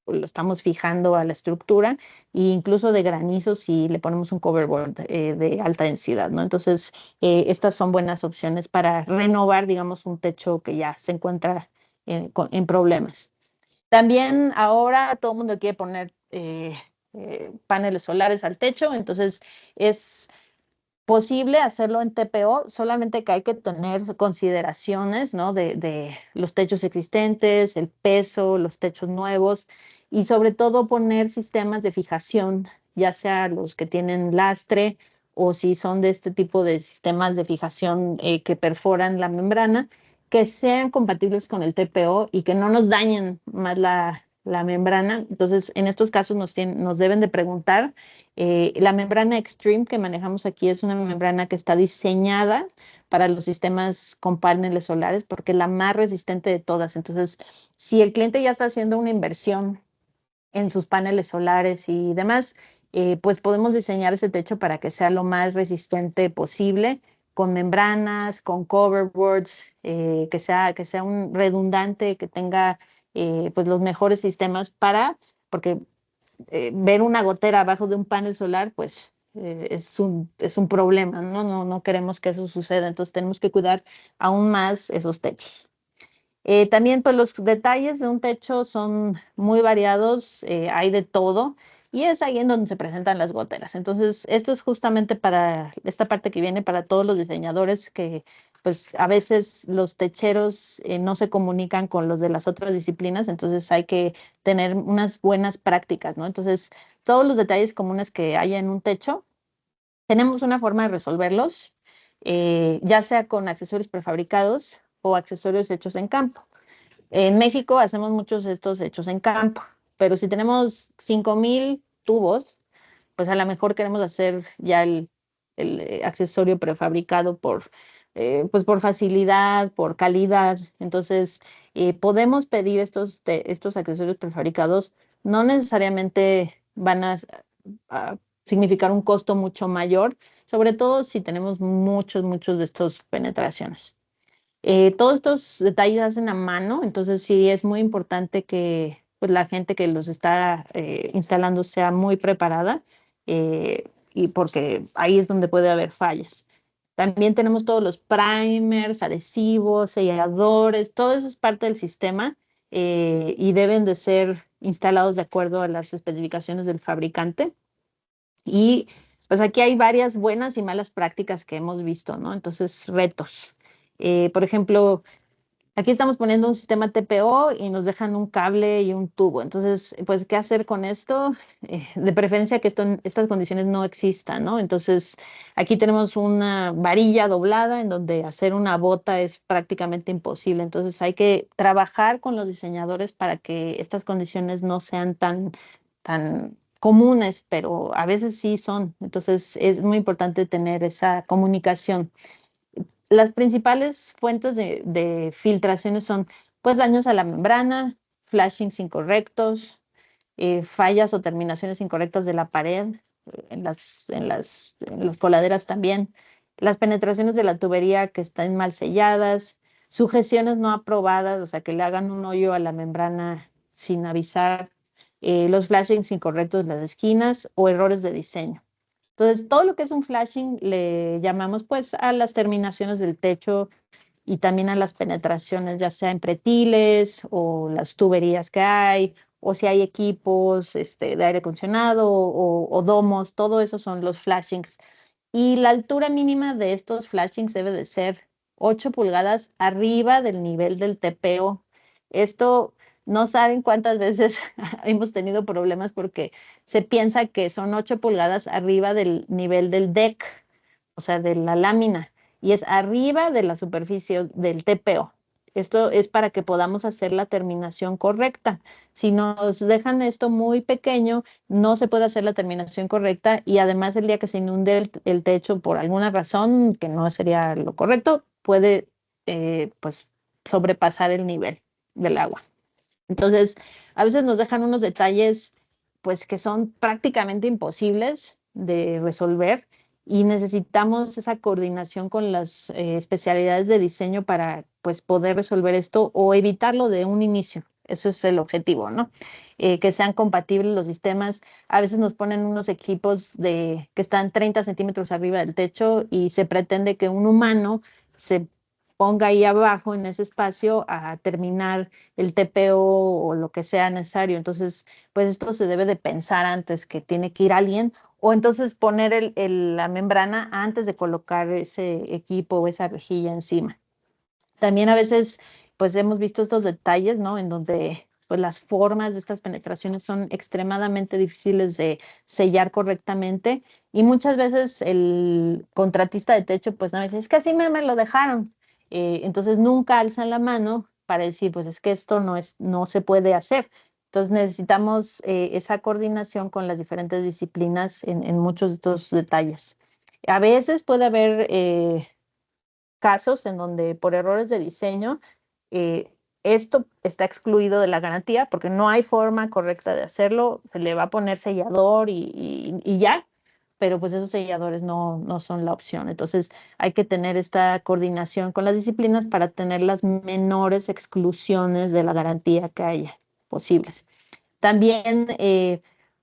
Lo estamos fijando a la estructura e incluso de granizo si le ponemos un coverboard de alta densidad, ¿no? Entonces, estas son buenas opciones para renovar, digamos, un techo que ya se encuentra en problemas. También ahora todo el mundo quiere poner paneles solares al techo, entonces es posible hacerlo en TPO, solamente que hay que tener consideraciones, ¿no? De los techos existentes, el peso, los techos nuevos y sobre todo poner sistemas de fijación, ya sea los que tienen lastre o si son de este tipo de sistemas de fijación que perforan la membrana, que sean compatibles con el TPO y que no nos dañen más la membrana. Entonces, en estos casos nos deben de preguntar. La membrana Extreme que manejamos aquí es una membrana que está diseñada para los sistemas con paneles solares porque es la más resistente de todas. Entonces, si el cliente ya está haciendo una inversión en sus paneles solares y demás, pues podemos diseñar ese techo para que sea lo más resistente posible, con membranas, con coverboards, que sea un redundante, que tenga pues los mejores sistemas porque ver una gotera abajo de un panel solar, pues es un problema, ¿no? No queremos que eso suceda, entonces tenemos que cuidar aún más esos techos. También pues los detalles de un techo son muy variados, hay de todo y es ahí en donde se presentan las goteras. Entonces, esto es justamente para esta parte que viene para todos los diseñadores que pues a veces los techeros no se comunican con los de las otras disciplinas, entonces hay que tener unas buenas prácticas, ¿no? Entonces, todos los detalles comunes que haya en un techo, tenemos una forma de resolverlos, ya sea con accesorios prefabricados o accesorios hechos en campo. En México hacemos muchos de estos hechos en campo, pero si tenemos 5,000 tubos, pues a lo mejor queremos hacer ya el accesorio prefabricado pues por facilidad, por calidad. Entonces, podemos pedir estos accesorios prefabricados. No necesariamente van a significar un costo mucho mayor, sobre todo si tenemos muchos de estos penetraciones. Todos estos detalles hacen a mano, entonces sí es muy importante que pues, la gente que los está instalando sea muy preparada y porque ahí es donde puede haber fallas. También tenemos todos los primers, adhesivos, selladores, todo eso es parte del sistema y deben de ser instalados de acuerdo a las especificaciones del fabricante. Y pues aquí hay varias buenas y malas prácticas que hemos visto, ¿no? Entonces, retos. Por ejemplo, aquí estamos poniendo un sistema TPO y nos dejan un cable y un tubo. Entonces, pues, ¿qué hacer con esto? De preferencia que estas condiciones no existan, ¿no? Entonces, aquí tenemos una varilla doblada en donde hacer una bota es prácticamente imposible. Entonces, hay que trabajar con los diseñadores para que estas condiciones no sean tan comunes, pero a veces sí son. Entonces, es muy importante tener esa comunicación. Las principales fuentes de filtraciones son pues daños a la membrana, flashings incorrectos, fallas o terminaciones incorrectas de la pared, en las coladeras también, las penetraciones de la tubería que están mal selladas, sujeciones no aprobadas, o sea, que le hagan un hoyo a la membrana sin avisar, los flashings incorrectos de las esquinas o errores de diseño. Entonces, todo lo que es un flashing le llamamos pues a las terminaciones del techo y también a las penetraciones, ya sea en pretiles o las tuberías que hay, o si hay equipos de aire acondicionado o domos, todo eso son los flashings. y la altura mínima de estos flashings debe de ser 8 pulgadas arriba del nivel del TPO. Esto no saben cuántas veces hemos tenido problemas porque se piensa que son 8 pulgadas arriba del nivel del deck, o sea, de la lámina, y es arriba de la superficie del TPO. Esto es para que podamos hacer la terminación correcta. Si nos dejan esto muy pequeño, no se puede hacer la terminación correcta y además el día que se inunde el techo por alguna razón que no sería lo correcto, puede pues sobrepasar el nivel del agua. Entonces, a veces nos dejan unos detalles pues que son prácticamente imposibles de resolver y necesitamos esa coordinación con las especialidades de diseño para pues poder resolver esto o evitarlo de un inicio. Eso es el objetivo, ¿no? Que sean compatibles los sistemas. A veces nos ponen unos equipos que están 30 centímetros arriba del techo y se pretende que un humano se ponga ahí abajo en ese espacio a terminar el TPO o lo que sea necesario. Entonces, pues esto se debe de pensar antes que tiene que ir alguien o entonces poner la membrana antes de colocar ese equipo o esa rejilla encima. También a veces, pues hemos visto estos detalles, ¿no? En donde pues las formas de estas penetraciones son extremadamente difíciles de sellar correctamente y muchas veces el contratista de techo pues no dice, es que así me lo dejaron. Entonces nunca alzan la mano para decir, pues es que esto no se puede hacer. Entonces necesitamos esa coordinación con las diferentes disciplinas en muchos de estos detalles. A veces puede haber casos en donde por errores de diseño esto está excluido de la garantía porque no hay forma correcta de hacerlo, se le va a poner sellador y ya, pero pues esos selladores no son la opción. Entonces hay que tener esta coordinación con las disciplinas para tener las menores exclusiones de la garantía que haya posibles. También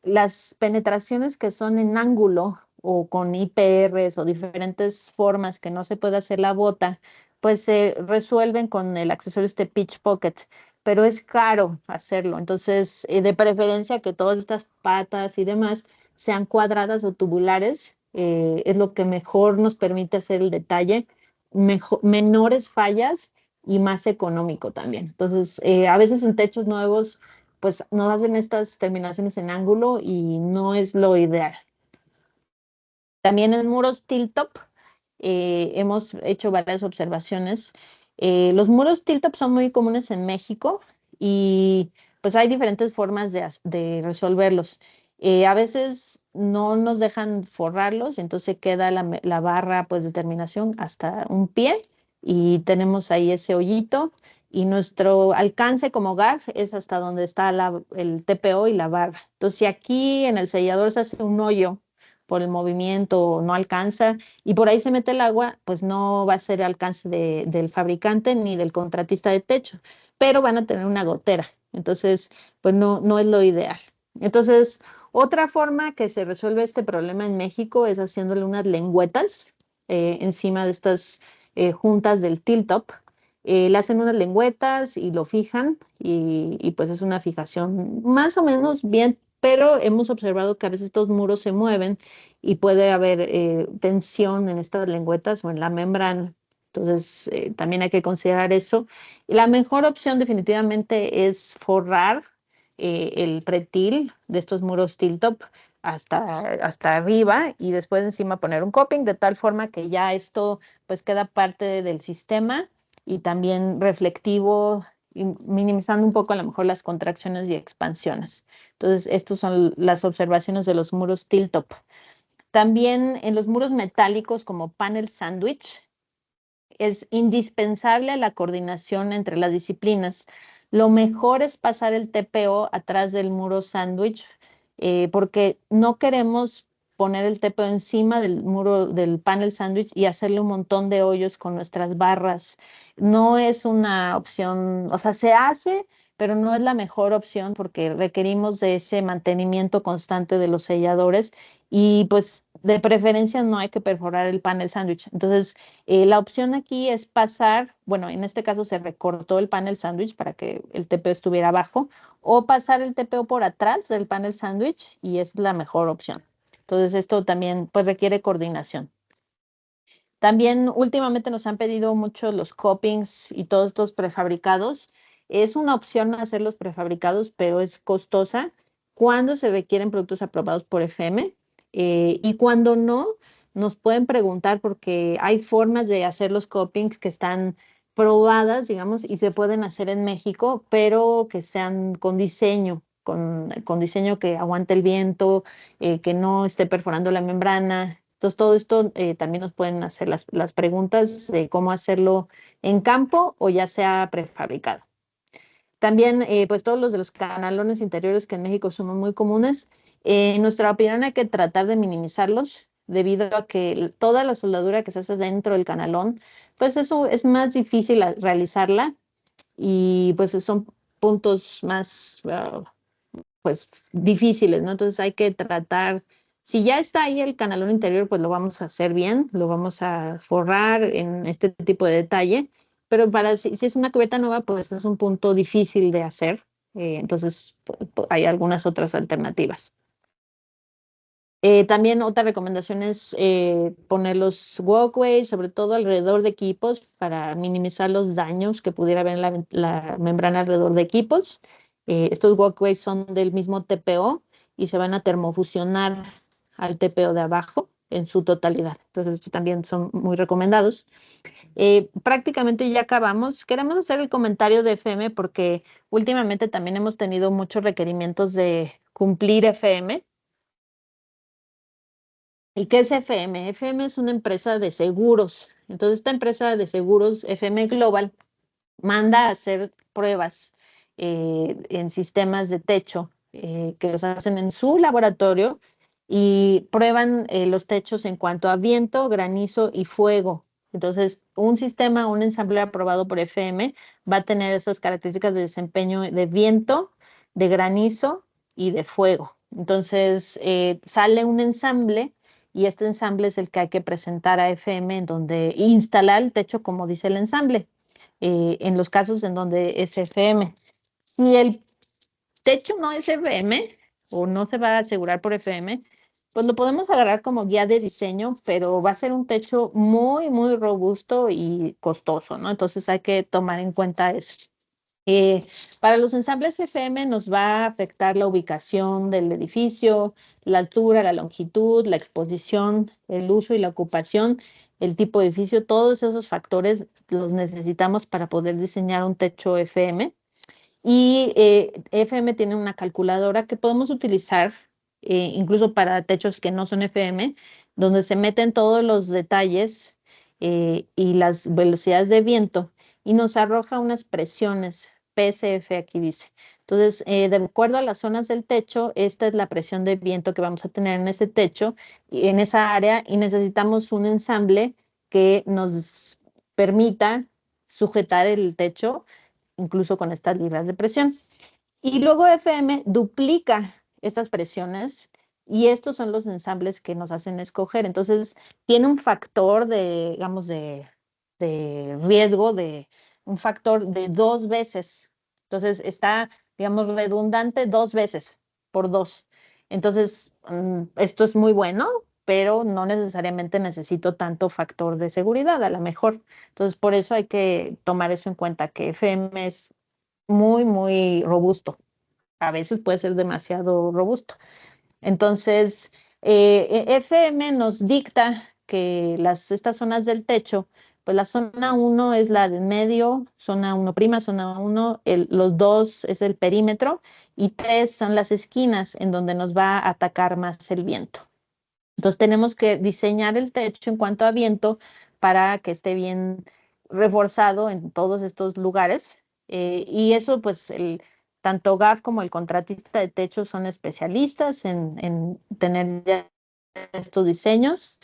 las penetraciones que son en ángulo o con IPRs o diferentes formas que no se puede hacer la bota, pues se resuelven con el accesorio este Pitch Pocket, pero es caro hacerlo. Entonces, de preferencia que todas estas patas y demás sean cuadradas o tubulares, es lo que mejor nos permite hacer el detalle, menores fallas y más económico también. Entonces, a veces en techos nuevos pues nos hacen estas terminaciones en ángulo y no es lo ideal. También en muros tilt-top hemos hecho varias observaciones. Los muros tilt-top son muy comunes en México y pues hay diferentes formas de resolverlos. A veces no nos dejan forrarlos, entonces queda la barra pues de terminación hasta un pie y tenemos ahí ese hoyito y nuestro alcance como GAF es hasta donde está el TPO y la barra. Entonces, si aquí en el sellador se hace un hoyo por el movimiento, no alcanza y por ahí se mete el agua, pues no va a ser alcance del fabricante ni del contratista de techo, pero van a tener una gotera. Entonces, pues no es lo ideal. Entonces, otra forma que se resuelve este problema en México es haciéndole unas lengüetas encima de estas juntas del tilt-top. Le hacen unas lengüetas y lo fijan y pues es una fijación más o menos bien, pero hemos observado que a veces estos muros se mueven y puede haber tensión en estas lengüetas o en la membrana. Entonces, también hay que considerar eso. La mejor opción definitivamente es forrar el pretil de estos muros tilt-top hasta arriba y después encima poner un coping de tal forma que ya esto pues queda parte del sistema y también reflectivo y minimizando un poco a lo mejor las contracciones y expansiones. Entonces, estas son las observaciones de los muros tilt-top. También en los muros metálicos como panel sandwich es indispensable la coordinación entre las disciplinas. Lo mejor es pasar el TPO atrás del muro sándwich porque no queremos poner el TPO encima del muro del panel sándwich y hacerle un montón de hoyos con nuestras barras. No es una opción, o sea, se hace, pero no es la mejor opción porque requerimos de ese mantenimiento constante de los selladores y pues de preferencia no hay que perforar el panel sándwich. Entonces, la opción aquí es pasar, bueno, en este caso se recortó el panel sándwich para que el TPO estuviera abajo, o pasar el TPO por atrás del panel sándwich y es la mejor opción. Entonces esto también pues requiere coordinación. También últimamente nos han pedido mucho los copings y todos estos prefabricados. Es una opción hacer los prefabricados, pero es costosa cuando se requieren productos aprobados por FM, y cuando no, nos pueden preguntar porque hay formas de hacer los copings que están probadas, digamos, y se pueden hacer en México, pero que sean con diseño, con diseño que aguante el viento, que no esté perforando la membrana. Entonces, todo esto también nos pueden hacer las preguntas de cómo hacerlo en campo o ya sea prefabricado. También, pues todos los de los canalones interiores que en México son muy comunes, en nuestra opinión hay que tratar de minimizarlos debido a que toda la soldadura que se hace dentro del canalón, pues eso es más difícil realizarla y pues son puntos más pues difíciles, ¿no? Entonces hay que tratar, si ya está ahí el canalón interior, pues lo vamos a hacer bien, lo vamos a forrar en este tipo de detalle, pero para si es una cubeta nueva, pues es un punto difícil de hacer, entonces hay algunas otras alternativas. También otra recomendación es poner los walkways, sobre todo alrededor de equipos, para minimizar los daños que pudiera haber en la membrana alrededor de equipos. Estos walkways son del mismo TPO y se van a termofusionar al TPO de abajo en su totalidad. Entonces, también son muy recomendados. Prácticamente ya acabamos. Queremos hacer el comentario de FM porque últimamente también hemos tenido muchos requerimientos de cumplir FM. ¿Y qué es FM? FM es una empresa de seguros. Entonces, esta empresa de seguros, FM Global, manda a hacer pruebas en sistemas de techo que los hacen en su laboratorio y prueban los techos en cuanto a viento, granizo y fuego. Entonces, un sistema, un ensamble aprobado por FM va a tener esas características de desempeño de viento, de granizo y de fuego. Entonces, sale un ensamble y este ensamble es el que hay que presentar a FM en donde instalar el techo como dice el ensamble, en los casos en donde es FM. Si el techo no es FM o no se va a asegurar por FM, pues lo podemos agarrar como guía de diseño, pero va a ser un techo muy, muy robusto y costoso, ¿no? Entonces hay que tomar en cuenta eso. Eh, para los ensambles FM nos va a afectar la ubicación del edificio, la altura, la longitud, la exposición, el uso y la ocupación, el tipo de edificio, todos esos factores los necesitamos para poder diseñar un techo FM. Y FM tiene una calculadora que podemos utilizar incluso para techos que no son FM, donde se meten todos los detalles y las velocidades de viento y nos arroja unas presiones, PSF aquí dice. Entonces, de acuerdo a las zonas del techo, esta es la presión de viento que vamos a tener en ese techo, y en esa área, y necesitamos un ensamble que nos permita sujetar el techo incluso con estas libras de presión. Y luego FM duplica estas presiones y estos son los ensambles que nos hacen escoger. Entonces, tiene un factor de, digamos, de riesgo, de un factor de 2 veces. Entonces, está, digamos, redundante 2 veces por 2. Entonces, esto es muy bueno, pero no necesariamente necesito tanto factor de seguridad, a lo mejor. Entonces, por eso hay que tomar eso en cuenta, que FM es muy, muy robusto. A veces puede ser demasiado robusto. Entonces, FM nos dicta que estas zonas del techo, pues la zona 1 es la de medio, zona 1 prima, zona 1, los 2 es el perímetro y 3 son las esquinas en donde nos va a atacar más el viento. Entonces tenemos que diseñar el techo en cuanto a viento para que esté bien reforzado en todos estos lugares. Y eso, pues, tanto GAF como el contratista de techo son especialistas en tener ya estos diseños.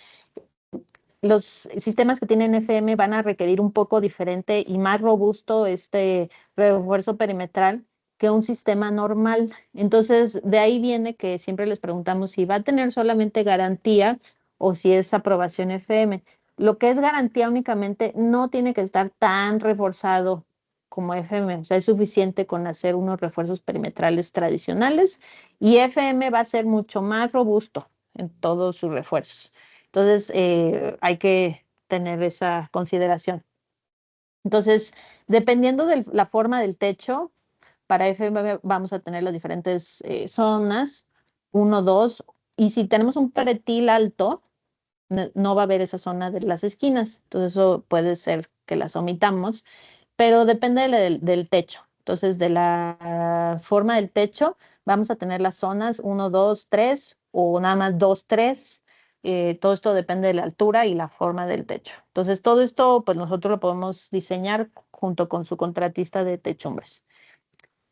Los sistemas que tienen FM van a requerir un poco diferente y más robusto este refuerzo perimetral que un sistema normal. Entonces, de ahí viene que siempre les preguntamos si va a tener solamente garantía o si es aprobación FM. Lo que es garantía únicamente no tiene que estar tan reforzado como FM, o sea, es suficiente con hacer unos refuerzos perimetrales tradicionales y FM va a ser mucho más robusto en todos sus refuerzos. Entonces, hay que tener esa consideración. Entonces, dependiendo de la forma del techo, para FM vamos a tener las diferentes zonas, 1, 2, y si tenemos un pretil alto, no va a haber esa zona de las esquinas, entonces eso puede ser que las omitamos, pero depende del techo. Entonces, de la forma del techo, vamos a tener las zonas 1, 2, 3 o nada más 2, 3. Todo esto depende de la altura y la forma del techo. Entonces, todo esto, pues nosotros lo podemos diseñar junto con su contratista de techumbres.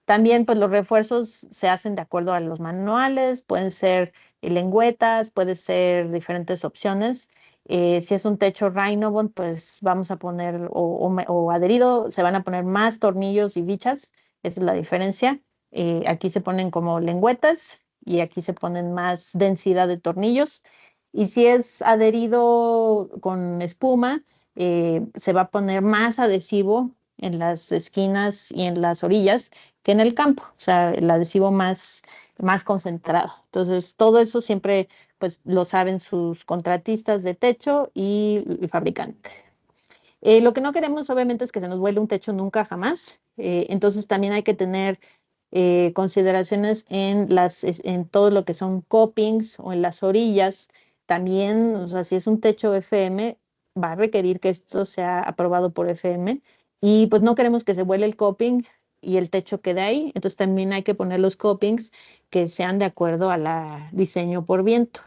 También, pues los refuerzos se hacen de acuerdo a los manuales, pueden ser lengüetas, pueden ser diferentes opciones. Si es un techo Rhinobond, pues vamos a poner, o adherido, se van a poner más tornillos y bichas, esa es la diferencia. Aquí se ponen como lengüetas y aquí se ponen más densidad de tornillos. Y si es adherido con espuma, se va a poner más adhesivo en las esquinas y en las orillas que en el campo, o sea, el adhesivo más concentrado. Entonces, todo eso siempre pues lo saben sus contratistas de techo y el fabricante. Lo que no queremos obviamente es que se nos vuele un techo nunca jamás. Entonces también hay que tener consideraciones en todo lo que son copings o en las orillas. También, o sea, si es un techo FM, va a requerir que esto sea aprobado por FM y pues no queremos que se vuele el coping y el techo quede ahí. Entonces también hay que poner los copings que sean de acuerdo a la diseño por viento.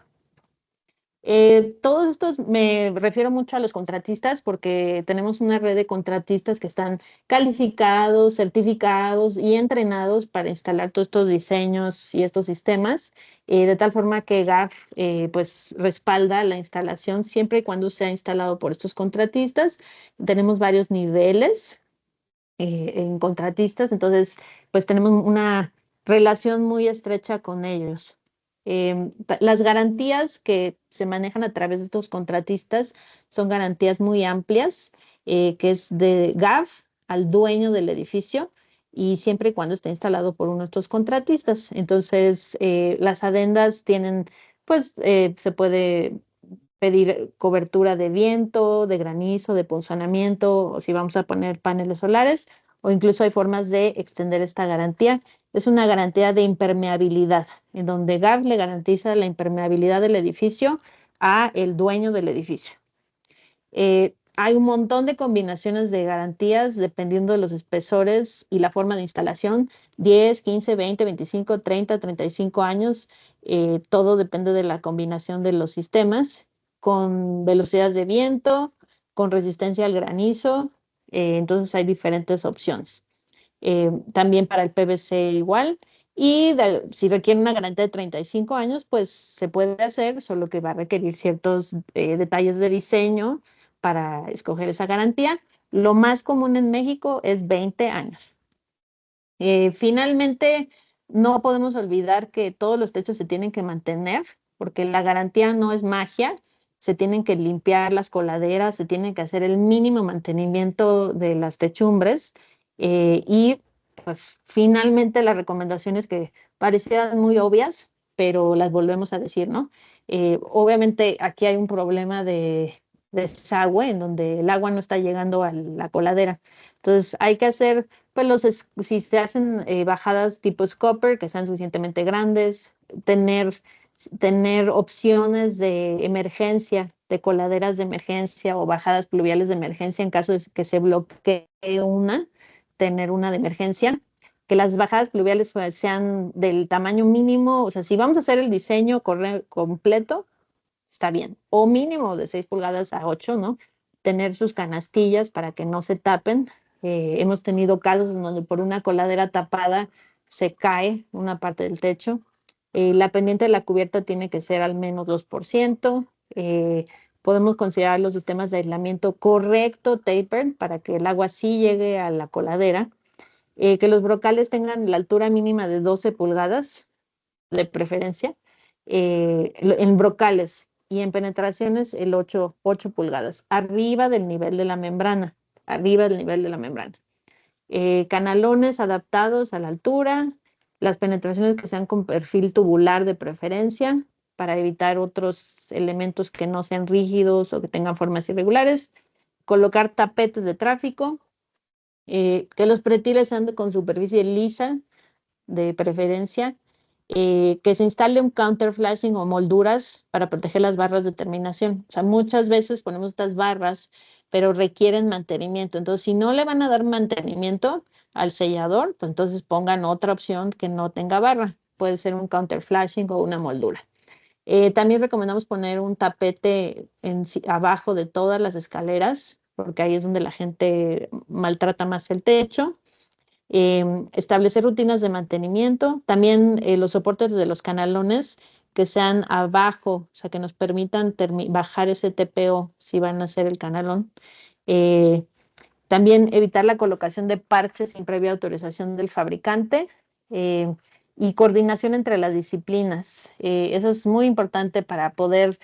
Todos estos me refiero mucho a los contratistas porque tenemos una red de contratistas que están calificados, certificados y entrenados para instalar todos estos diseños y estos sistemas, de tal forma que GAF pues respalda la instalación siempre y cuando sea instalado por estos contratistas. Tenemos varios niveles en contratistas, entonces pues tenemos una relación muy estrecha con ellos. Las garantías que se manejan a través de estos contratistas son garantías muy amplias, que es de GAF al dueño del edificio y siempre y cuando esté instalado por uno de estos contratistas. Entonces, las adendas tienen, pues, se puede pedir cobertura de viento, de granizo, de punzonamiento, o si vamos a poner paneles solares, o incluso hay formas de extender esta garantía. Es una garantía de impermeabilidad, en donde GAF le garantiza la impermeabilidad del edificio a el dueño del edificio. Hay un montón de combinaciones de garantías dependiendo de los espesores y la forma de instalación, 10, 15, 20, 25, 30, 35 años, todo depende de la combinación de los sistemas, con velocidades de viento, con resistencia al granizo, entonces hay diferentes opciones. También para el PVC igual. Y si requiere una garantía de 35 años, pues se puede hacer, solo que va a requerir ciertos detalles de diseño para escoger esa garantía. Lo más común en México es 20 años. Finalmente, no podemos olvidar que todos los techos se tienen que mantener, porque la garantía no es magia. Se tienen que limpiar las coladeras, se tiene que hacer el mínimo mantenimiento de las techumbres y pues finalmente las recomendaciones que parecieran muy obvias, pero las volvemos a decir, ¿no? Obviamente aquí hay un problema de desagüe en donde el agua no está llegando a la coladera. Entonces hay que hacer, pues si se hacen bajadas tipo scupper, que sean suficientemente grandes, tener opciones de emergencia, de coladeras de emergencia o bajadas pluviales de emergencia en caso de que se bloquee tener una de emergencia, que las bajadas pluviales sean del tamaño mínimo, o sea, si vamos a hacer el diseño completo, está bien, o mínimo de 6 pulgadas a 8, ¿no? Tener sus canastillas para que no se tapen. Hemos tenido casos en donde por una coladera tapada se cae una parte del techo. La pendiente de la cubierta tiene que ser al menos 2%. Podemos considerar los sistemas de aislamiento correcto, taper, para que el agua sí llegue a la coladera. Que los brocales tengan la altura mínima de 12 pulgadas, de preferencia, en brocales y en penetraciones el 8 pulgadas, arriba del nivel de la membrana, arriba del nivel de la membrana. Canalones adaptados a la altura, las penetraciones que sean con perfil tubular de preferencia, para evitar otros elementos que no sean rígidos o que tengan formas irregulares. Colocar tapetes de tráfico, que los pretiles sean con superficie lisa, de preferencia, que se instale un counter flashing o molduras para proteger las barras de terminación. O sea, muchas veces ponemos estas barras, pero requieren mantenimiento. Entonces, si no le van a dar mantenimiento al sellador, pues entonces pongan otra opción que no tenga barra. Puede ser un counter flashing o una moldura. También recomendamos poner un tapete abajo de todas las escaleras, porque ahí es donde la gente maltrata más el techo. Establecer rutinas de mantenimiento, también los soportes de los canalones que sean abajo, o sea, que nos permitan bajar ese TPO si van a hacer el canalón. También evitar la colocación de parches sin previa autorización del fabricante, y coordinación entre las disciplinas. Eso es muy importante para poder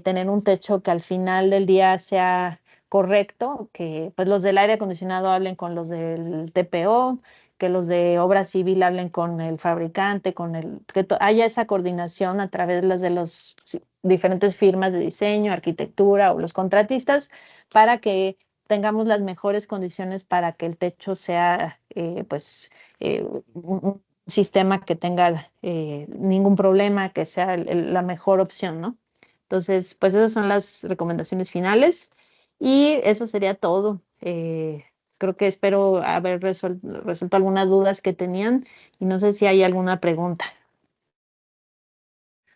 tener un techo que al final del día sea correcto, que pues los del aire acondicionado hablen con los del TPO, que los de obra civil hablen con el fabricante, que haya esa coordinación a través de las diferentes firmas de diseño, arquitectura o los contratistas, para que tengamos las mejores condiciones para que el techo sea un sistema que tenga ningún problema, que sea la mejor opción, ¿no? Entonces, pues esas son las recomendaciones finales y eso sería todo. Creo que espero haber resuelto algunas dudas que tenían y no sé si hay alguna pregunta.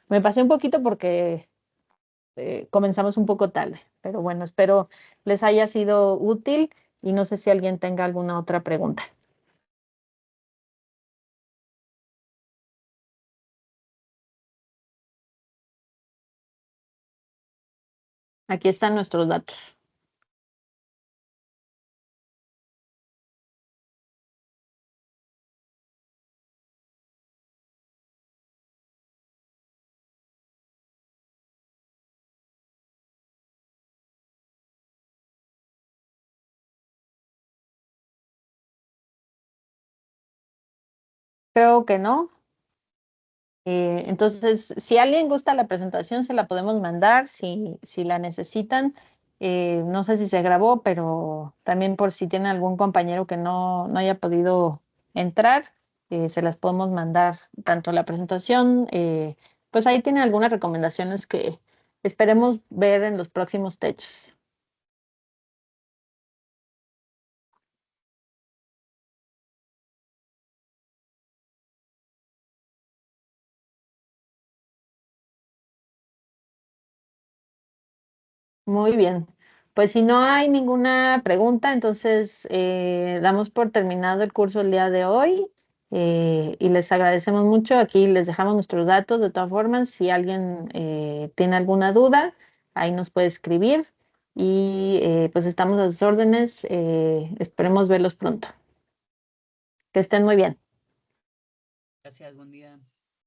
Me pasé un poquito porque comenzamos un poco tarde, pero bueno, espero les haya sido útil y no sé si alguien tenga alguna otra pregunta. Aquí están nuestros datos. Creo que no. Entonces, si alguien gusta la presentación, se la podemos mandar si la necesitan. No sé si se grabó, pero también por si tienen algún compañero que no haya podido entrar, se las podemos mandar tanto la presentación. Pues ahí tienen algunas recomendaciones que esperemos ver en los próximos techos. Muy bien. Pues si no hay ninguna pregunta, entonces damos por terminado el curso el día de hoy, y les agradecemos mucho. Aquí les dejamos nuestros datos. De todas formas, si alguien tiene alguna duda, ahí nos puede escribir y pues estamos a sus órdenes. Esperemos verlos pronto. Que estén muy bien. Gracias, buen día.